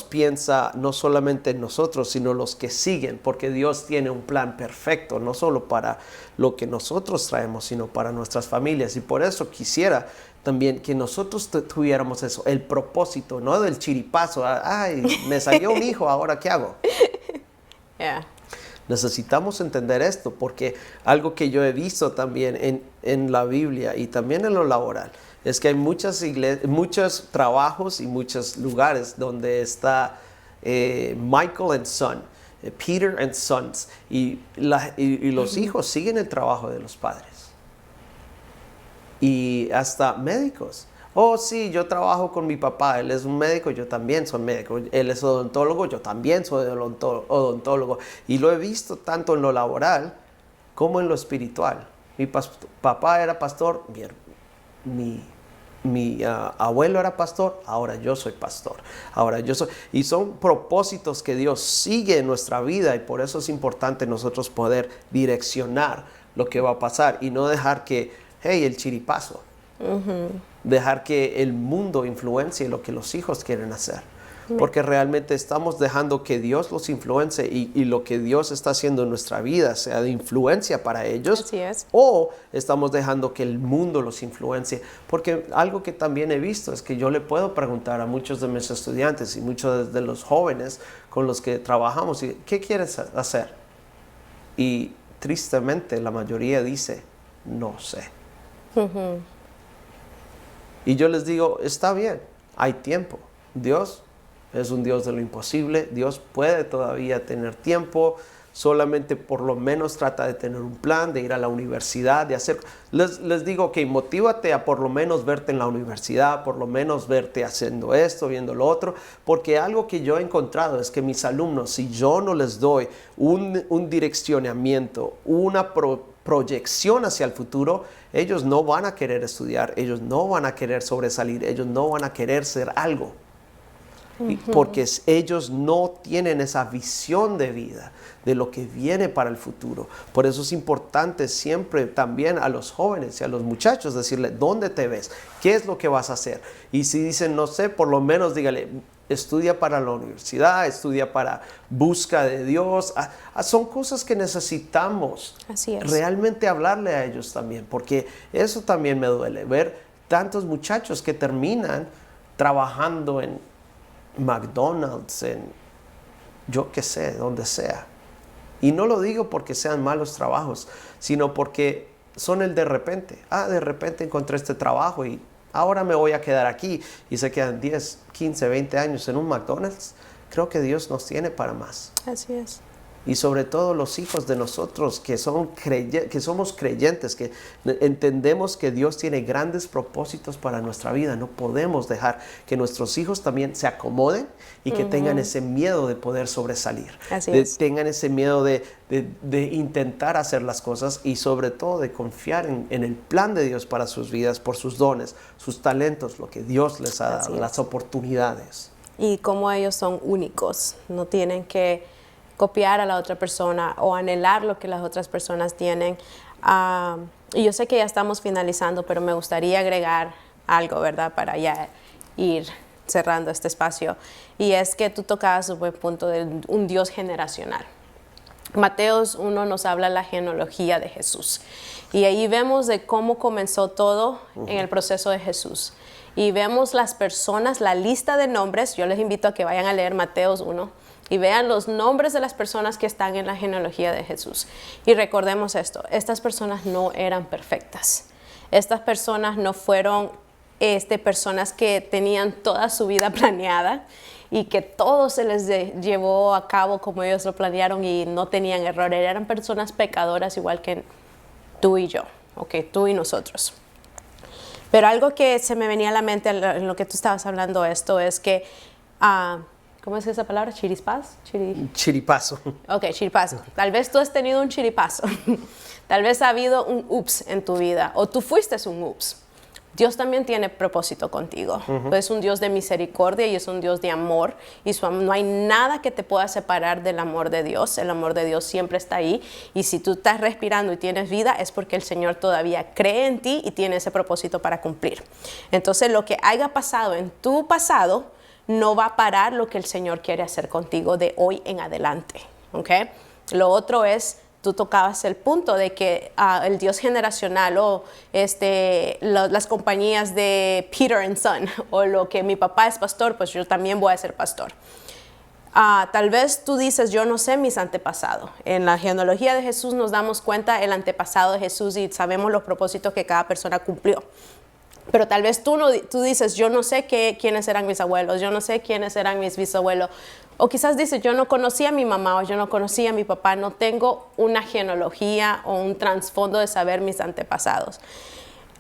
piensa no solamente en nosotros, sino los que siguen, porque Dios tiene un plan perfecto, no solo para lo que nosotros traemos, sino para nuestras familias. Y por eso quisiera también que nosotros tuviéramos eso, el propósito, no del chiripazo, ay, me salió un hijo, ¿ahora qué hago? Necesitamos entender esto, porque algo que yo he visto también en la Biblia y también en lo laboral, es que hay muchos muchos trabajos y muchos lugares donde está Michael and Son, Peter and Sons, y los hijos siguen el trabajo de los padres. Y hasta médicos. Oh, sí, yo trabajo con mi papá, él es un médico, yo también soy médico. Él es odontólogo, yo también soy odontólogo. Y lo he visto tanto en lo laboral como en lo espiritual. Mi papá era pastor, mi abuelo era pastor, ahora yo soy pastor. Y son propósitos que Dios sigue en nuestra vida y por eso es importante nosotros poder direccionar lo que va a pasar y no dejar que, hey, el chiripazo. Dejar que el mundo influencie lo que los hijos quieren hacer. porque realmente estamos dejando que Dios los influencie y lo que Dios está haciendo en nuestra vida sea de influencia para ellos. Así es. O estamos dejando que el mundo los influencie. Porque algo que también he visto es que yo le puedo preguntar a muchos de mis estudiantes y muchos de los jóvenes con los que trabajamos, ¿qué quieres hacer? Y tristemente la mayoría dice, no sé. Y yo les digo, está bien, hay tiempo. Dios es un Dios de lo imposible. Dios puede todavía tener tiempo. Solamente por lo menos trata de tener un plan, de ir a la universidad, de hacer... Les digo, ok, motívate a por lo menos verte en la universidad, por lo menos verte haciendo esto, viendo lo otro, porque algo que yo he encontrado es que mis alumnos, si yo no les doy un direccionamiento, una proyección hacia el futuro, ellos no van a querer estudiar, ellos no van a querer sobresalir, ellos no van a querer ser algo. Porque ellos no tienen esa visión de vida, de lo que viene para el futuro. Por eso es importante siempre también a los jóvenes y a los muchachos decirle, ¿dónde te ves? ¿Qué es lo que vas a hacer? Y si dicen, no sé, por lo menos dígale, estudia para la universidad, estudia para busca de Dios. Son cosas que necesitamos realmente hablarle a ellos también, porque eso también me duele, ver tantos muchachos que terminan trabajando en McDonald's, en yo qué sé, donde sea. Y no lo digo porque sean malos trabajos, sino porque son el de repente. De repente encontré este trabajo y ahora me voy a quedar aquí. Y se quedan 10, 15, 20 años en un McDonald's. Creo que Dios nos tiene para más. Así es. Y sobre todo los hijos de nosotros que somos creyentes, que entendemos que Dios tiene grandes propósitos para nuestra vida. No podemos dejar que nuestros hijos también se acomoden y que tengan ese miedo de poder sobresalir. Tengan ese miedo de intentar hacer las cosas y sobre todo de confiar en el plan de Dios para sus vidas, por sus dones, sus talentos, lo que Dios les ha dado, las oportunidades. Y como ellos son únicos, no tienen que copiar a la otra persona o anhelar lo que las otras personas tienen. Y yo sé que ya estamos finalizando, pero me gustaría agregar algo, ¿verdad? Para ya ir cerrando este espacio. Y es que tú tocabas un buen punto de un Dios generacional. Mateos 1 nos habla la genealogía de Jesús. Y ahí vemos de cómo comenzó todo en el proceso de Jesús. Y vemos las personas, la lista de nombres. Yo les invito a que vayan a leer Mateos 1. Y vean los nombres de las personas que están en la genealogía de Jesús. Y recordemos esto, estas personas no eran perfectas. Estas personas no fueron personas que tenían toda su vida planeada y que todo se les llevó a cabo como ellos lo planearon y no tenían errores. Eran personas pecadoras igual que tú y yo, tú y nosotros. Pero algo que se me venía a la mente en lo que tú estabas hablando esto es que... ¿cómo es esa palabra? ¿Chiripazo? Chiripazo. Ok, chiripazo. Tal vez tú has tenido un chiripazo. Tal vez ha habido un ups en tu vida o tú fuiste un ups. Dios también tiene propósito contigo. Es un Dios de misericordia y es un Dios de amor. Y no hay nada que te pueda separar del amor de Dios. El amor de Dios siempre está ahí. Y si tú estás respirando y tienes vida, es porque el Señor todavía cree en ti y tiene ese propósito para cumplir. Entonces, lo que haya pasado en tu pasado no va a parar lo que el Señor quiere hacer contigo de hoy en adelante. ¿Okay? Lo otro es, tú tocabas el punto de que el Dios generacional o las compañías de Peter and Son o lo que mi papá es pastor, pues yo también voy a ser pastor. Tal vez tú dices, yo no sé mis antepasados. En la genealogía de Jesús nos damos cuenta el antepasado de Jesús y sabemos los propósitos que cada persona cumplió. Pero tal vez tú dices, yo no sé quiénes eran mis abuelos, yo no sé quiénes eran mis bisabuelos. O quizás dices, yo no conocía a mi mamá o yo no conocía a mi papá, no tengo una genealogía o un trasfondo de saber mis antepasados.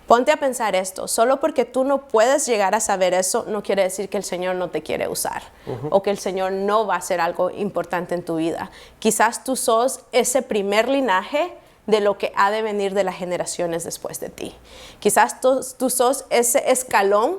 Ponte a pensar esto, solo porque tú no puedes llegar a saber eso, no quiere decir que el Señor no te quiere usar o que el Señor no va a hacer algo importante en tu vida. Quizás tú sos ese primer linaje de lo que ha de venir de las generaciones después de ti. Quizás tú sos ese escalón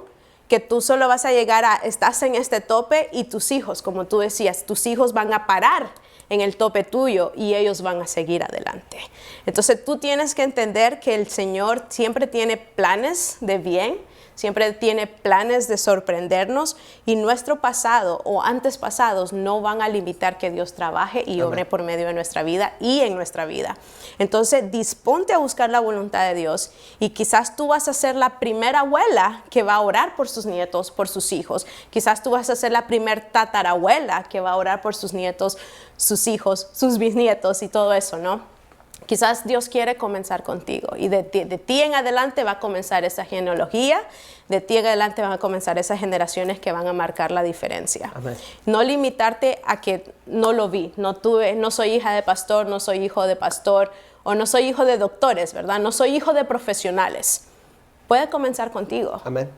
que tú solo vas a llegar estás en este tope y tus hijos, como tú decías, tus hijos van a parar en el tope tuyo y ellos van a seguir adelante. Entonces tú tienes que entender que el Señor siempre tiene planes de bien, siempre tiene planes de sorprendernos y nuestro pasado o antepasados no van a limitar que Dios trabaje y obre por medio de nuestra vida y en nuestra vida. Entonces, disponte a buscar la voluntad de Dios y quizás tú vas a ser la primera abuela que va a orar por sus nietos, por sus hijos. Quizás tú vas a ser la primer tatarabuela que va a orar por sus nietos, sus hijos, sus bisnietos y todo eso, ¿no? Quizás Dios quiere comenzar contigo y de ti en adelante va a comenzar esa genealogía, de ti en adelante van a comenzar esas generaciones que van a marcar la diferencia. Amén. No limitarte a que no lo vi, no soy hija de pastor, no soy hijo de pastor o no soy hijo de doctores, ¿verdad? No soy hijo de profesionales. Puede comenzar contigo. Amén.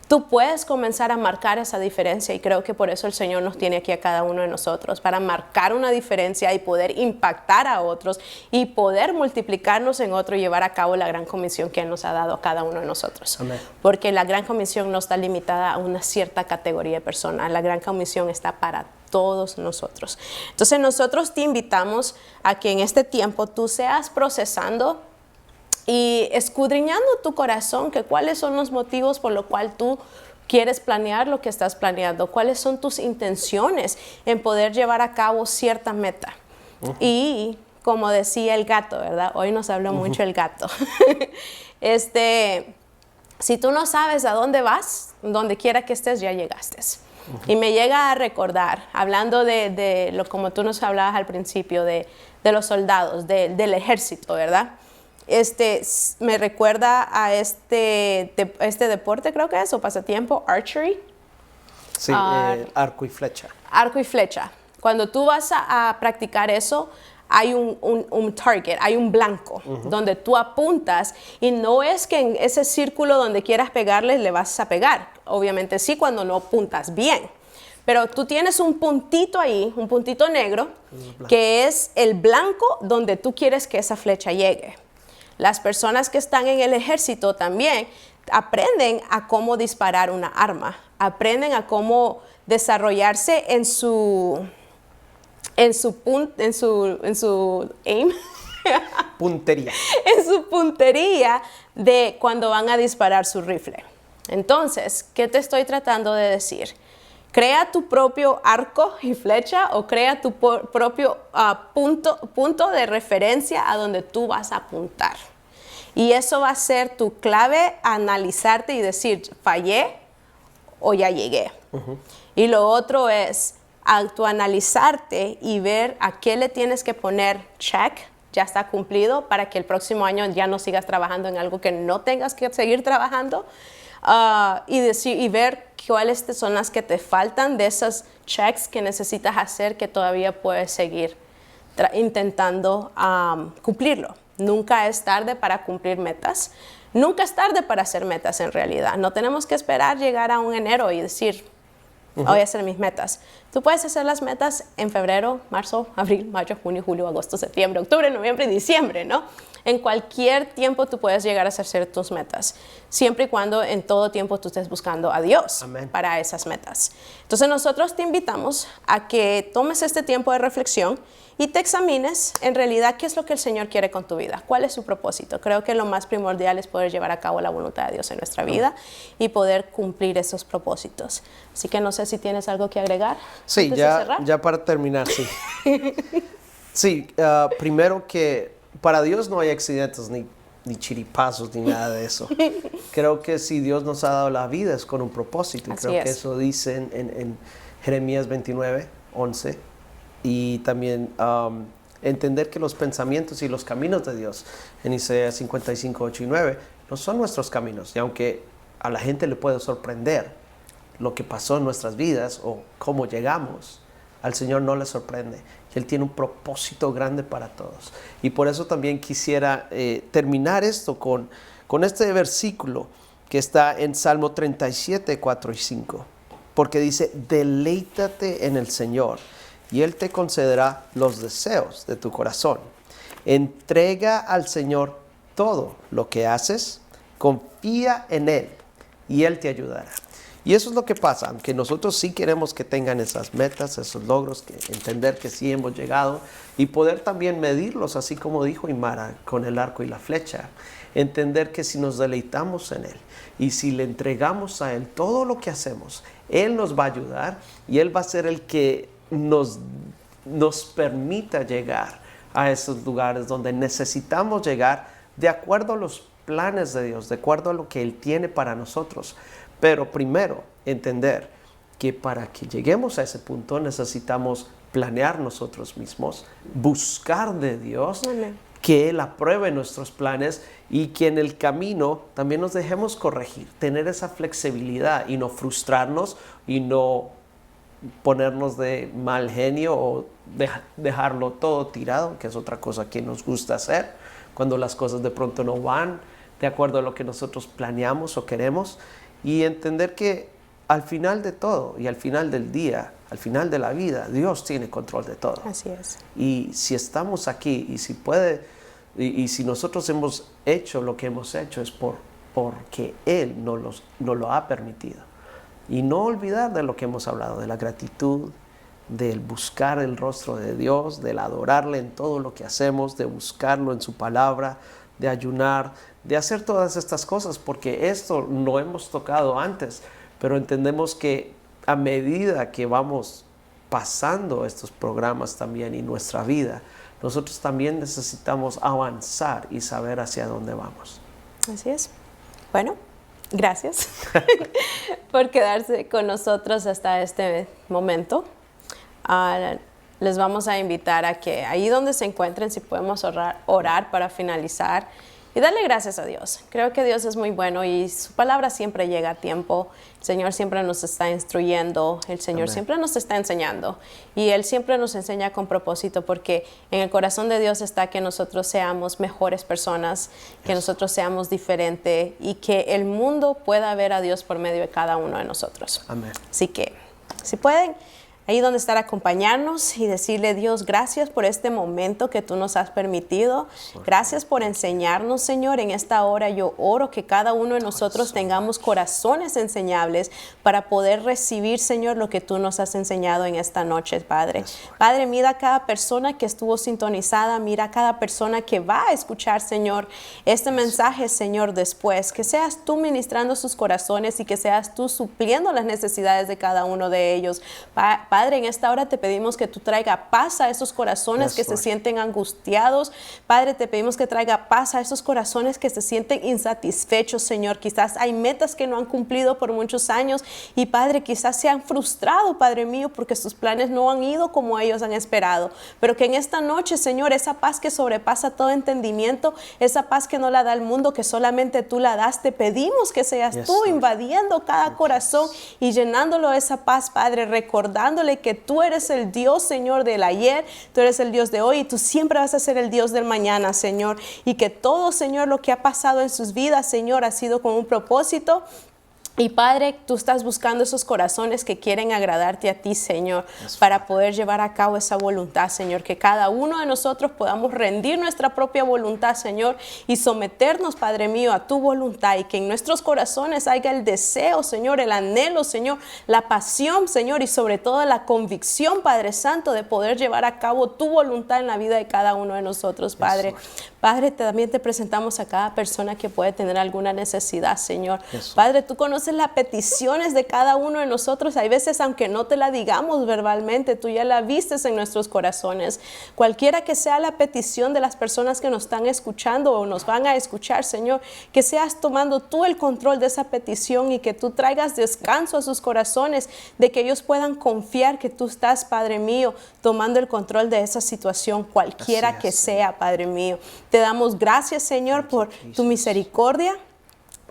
Tú puedes comenzar a marcar esa diferencia y creo que por eso el Señor nos tiene aquí a cada uno de nosotros, para marcar una diferencia y poder impactar a otros y poder multiplicarnos en otro y llevar a cabo la gran comisión que Él nos ha dado a cada uno de nosotros. Amén. Porque la gran comisión no está limitada a una cierta categoría de personas, la gran comisión está para todos nosotros. Entonces nosotros te invitamos a que en este tiempo tú seas procesando y escudriñando tu corazón, que cuáles son los motivos por los cuales tú quieres planear lo que estás planeando, cuáles son tus intenciones en poder llevar a cabo cierta meta. Y como decía el gato, ¿verdad? Hoy nos habló mucho el gato. Si tú no sabes a dónde vas, donde quiera que estés, ya llegaste. Y me llega a recordar, hablando de lo como tú nos hablabas al principio, de los soldados, del ejército, ¿verdad? Me recuerda a este deporte, creo que es, o pasatiempo, archery. Sí, arco y flecha. Arco y flecha. Cuando tú vas a practicar eso, hay un target, hay un blanco donde tú apuntas y no es que en ese círculo donde quieras pegarle le vas a pegar. Obviamente sí, cuando no apuntas bien. Pero tú tienes un puntito ahí, un puntito negro, que es el blanco donde tú quieres que esa flecha llegue. Las personas que están en el ejército también aprenden a cómo disparar una arma, aprenden a cómo desarrollarse en su aim, Puntería. en su puntería de cuando van a disparar su rifle. Entonces, ¿qué te estoy tratando de decir? Crea tu propio arco y flecha o crea tu propio punto de referencia a donde tú vas a apuntar. Y eso va a ser tu clave a analizarte y decir, fallé o ya llegué. Y lo otro es autoanalizarte y ver a qué le tienes que poner check, ya está cumplido, para que el próximo año ya no sigas trabajando en algo que no tengas que seguir trabajando. Y ver cuáles son las que te faltan de esos checks que necesitas hacer que todavía puedes seguir intentando cumplirlo. Nunca es tarde para cumplir metas. Nunca es tarde para hacer metas en realidad. No tenemos que esperar llegar a un enero y decir, voy a hacer mis metas. Tú puedes hacer las metas en febrero, marzo, abril, mayo, junio, julio, agosto, septiembre, octubre, noviembre y diciembre, ¿no? En cualquier tiempo tú puedes llegar a hacer tus metas, siempre y cuando en todo tiempo tú estés buscando a Dios. Amén. Para esas metas. Entonces nosotros te invitamos a que tomes este tiempo de reflexión y te examines en realidad qué es lo que el Señor quiere con tu vida, cuál es su propósito. Creo que lo más primordial es poder llevar a cabo la voluntad de Dios en nuestra vida y poder cumplir esos propósitos. Así que no sé si tienes algo que agregar. Sí, ya para terminar, sí. Sí, primero que para Dios no hay accidentes ni chiripazos ni nada de eso. Creo que si Dios nos ha dado la vida es con un propósito. Y creo que eso dice en Jeremías 29:11. Y también entender que los pensamientos y los caminos de Dios en Isaías 55:8 y 9 no son nuestros caminos. Y aunque a la gente le puede sorprender lo que pasó en nuestras vidas o cómo llegamos, al Señor no le sorprende. Él tiene un propósito grande para todos. Y por eso también quisiera terminar esto con este versículo que está en Salmo 37, 4 y 5. Porque dice, deleítate en el Señor y Él te concederá los deseos de tu corazón. Entrega al Señor todo lo que haces, confía en Él y Él te ayudará. Y eso es lo que pasa, aunque nosotros sí queremos que tengan esas metas, esos logros, que entender que sí hemos llegado y poder también medirlos, así como dijo Imara, con el arco y la flecha. Entender que si nos deleitamos en Él y si le entregamos a Él todo lo que hacemos, Él nos va a ayudar y Él va a ser el que nos permita llegar a esos lugares donde necesitamos llegar de acuerdo a los planes de Dios, de acuerdo a lo que Él tiene para nosotros. Pero primero, entender que para que lleguemos a ese punto necesitamos planear nosotros mismos, buscar de Dios, que Él apruebe nuestros planes y que en el camino también nos dejemos corregir, tener esa flexibilidad y no frustrarnos y no ponernos de mal genio o dejarlo todo tirado, que es otra cosa que nos gusta hacer cuando las cosas de pronto no van de acuerdo a lo que nosotros planeamos o queremos. Y entender que al final de todo y al final del día, al final de la vida, Dios tiene control de todo. Así es. Y si estamos aquí y si nosotros hemos hecho lo que hemos hecho es porque Él nos lo ha permitido. Y no olvidar de lo que hemos hablado, de la gratitud, del buscar el rostro de Dios, del adorarle en todo lo que hacemos, de buscarlo en su palabra, de ayunar, de hacer todas estas cosas, porque esto lo hemos tocado antes, pero entendemos que a medida que vamos pasando estos programas también y nuestra vida, nosotros también necesitamos avanzar y saber hacia dónde vamos. Así es. Bueno, gracias por quedarse con nosotros hasta este momento. Les vamos a invitar a que ahí donde se encuentren, si podemos orar para finalizar y darle gracias a Dios. Creo que Dios es muy bueno y su palabra siempre llega a tiempo. El Señor siempre nos está instruyendo, el Señor Amén. Siempre nos está enseñando y Él siempre nos enseña con propósito, porque en el corazón de Dios está que nosotros seamos mejores personas, que nosotros seamos diferentes y que el mundo pueda ver a Dios por medio de cada uno de nosotros. Amén. Así que, si pueden, ahí donde estar, acompañarnos y decirle: Dios, gracias por este momento que tú nos has permitido. Gracias por enseñarnos, Señor. En esta hora yo oro que cada uno de nosotros tengamos corazones enseñables para poder recibir, Señor, lo que tú nos has enseñado en esta noche, Padre. Padre, mira a cada persona que estuvo sintonizada, mira a cada persona que va a escuchar, Señor, este mensaje, Señor, después. Que seas tú ministrando sus corazones y que seas tú supliendo las necesidades de cada uno de ellos. Padre, en esta hora te pedimos que tú traiga paz a esos corazones que se sienten angustiados. Padre, te pedimos que traiga paz a esos corazones que se sienten insatisfechos, Señor. Quizás hay metas que no han cumplido por muchos años y, Padre, quizás se han frustrado, Padre mío, porque sus planes no han ido como ellos han esperado. Pero que en esta noche, Señor, esa paz que sobrepasa todo entendimiento, esa paz que no la da el mundo, que solamente tú la das, te pedimos que seas tú invadiendo cada corazón y llenándolo de esa paz, Padre, recordándole que tú eres el Dios, Señor, del ayer, tú eres el Dios de hoy y tú siempre vas a ser el Dios del mañana, Señor. Y que todo, Señor, lo que ha pasado en sus vidas, Señor, ha sido con un propósito. Y Padre, tú estás buscando esos corazones que quieren agradarte a ti, Señor, para poder llevar a cabo esa voluntad, Señor. Que cada uno de nosotros podamos rendir nuestra propia voluntad, Señor, y someternos, Padre mío, a tu voluntad. Y que en nuestros corazones haya el deseo, Señor, el anhelo, Señor, la pasión, Señor, y sobre todo la convicción, Padre Santo, de poder llevar a cabo tu voluntad en la vida de cada uno de nosotros, Padre. Padre, también te presentamos a cada persona que puede tener alguna necesidad, Señor. Padre, tú conoces las peticiones de cada uno de nosotros. Hay veces, aunque no te la digamos verbalmente, tú ya la vistes en nuestros corazones. Cualquiera que sea la petición de las personas que nos están escuchando o nos van a escuchar, Señor, que seas tomando tú el control de esa petición y que tú traigas descanso a sus corazones, de que ellos puedan confiar que tú estás, Padre mío, tomando el control de esa situación, cualquiera que sea, Padre mío. Te damos gracias, Señor, por tu misericordia.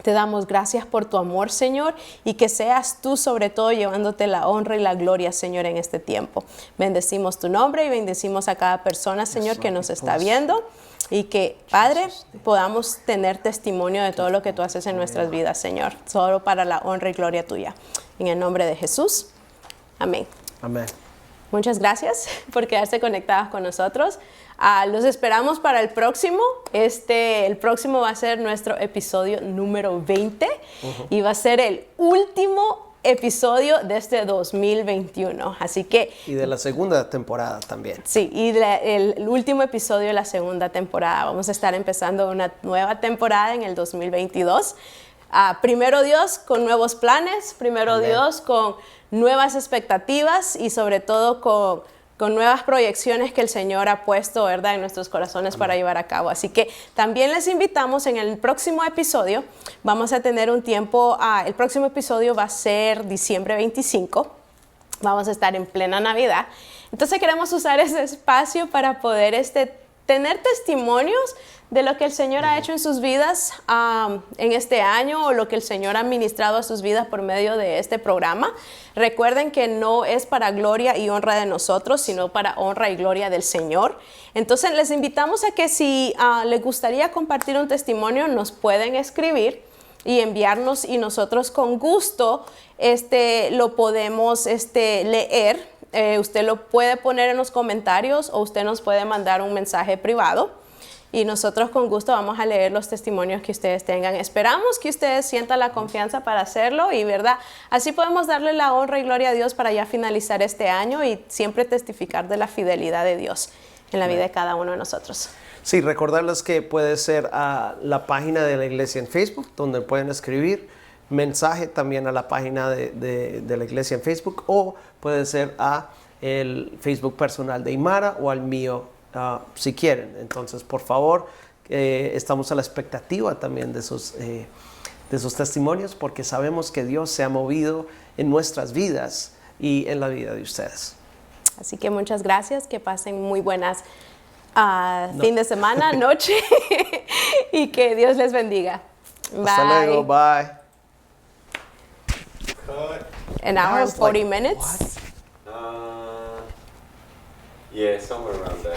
Te damos gracias por tu amor, Señor, y que seas tú sobre todo llevándote la honra y la gloria, Señor, en este tiempo. Bendecimos tu nombre y bendecimos a cada persona, Señor, que nos está viendo, y que, Padre, podamos tener testimonio de todo lo que tú haces en nuestras vidas, Señor, solo para la honra y gloria tuya. En el nombre de Jesús. Amén. Amén. Muchas gracias por quedarse conectados con nosotros. Los esperamos para el próximo. El próximo va a ser nuestro episodio número 20 y va a ser el último episodio de este 2021. Así que... Y de la segunda temporada también. Sí, y el último episodio de la segunda temporada. Vamos a estar empezando una nueva temporada en el 2022. Primero Dios, con nuevos planes. Primero Amén. Dios, con nuevas expectativas y sobre todo con nuevas proyecciones que el Señor ha puesto, ¿verdad?, en nuestros corazones para llevar a cabo. Así que también les invitamos en el próximo episodio. Vamos a tener un tiempo, el próximo episodio va a ser diciembre 25. Vamos a estar en plena Navidad. Entonces queremos usar ese espacio para poder tener testimonios de lo que el Señor ha hecho en sus vidas en este año, o lo que el Señor ha ministrado a sus vidas por medio de este programa. Recuerden que no es para gloria y honra de nosotros, sino para honra y gloria del Señor. Entonces les invitamos a que si les gustaría compartir un testimonio, nos pueden escribir y enviarnos, y nosotros con gusto lo podemos leer. Usted lo puede poner en los comentarios o usted nos puede mandar un mensaje privado. Y nosotros con gusto vamos a leer los testimonios que ustedes tengan. Esperamos que ustedes sientan la confianza para hacerlo y, ¿verdad?, así podemos darle la honra y gloria a Dios para ya finalizar este año y siempre testificar de la fidelidad de Dios en la vida de cada uno de nosotros. Sí, recordarles que puede ser a la página de la iglesia en Facebook, donde pueden escribir mensaje también a la página de la iglesia en Facebook, o puede ser a el Facebook personal de Imara o al mío, si quieren. Entonces, por favor, estamos a la expectativa también de sus testimonios, porque sabemos que Dios se ha movido en nuestras vidas y en la vida de ustedes. Así que muchas gracias, que pasen muy buenas fin de semana, noche, y que Dios les bendiga. Bye. Hasta luego, bye. An hour and 40 Like, minutes. what? Yeah, somewhere around there.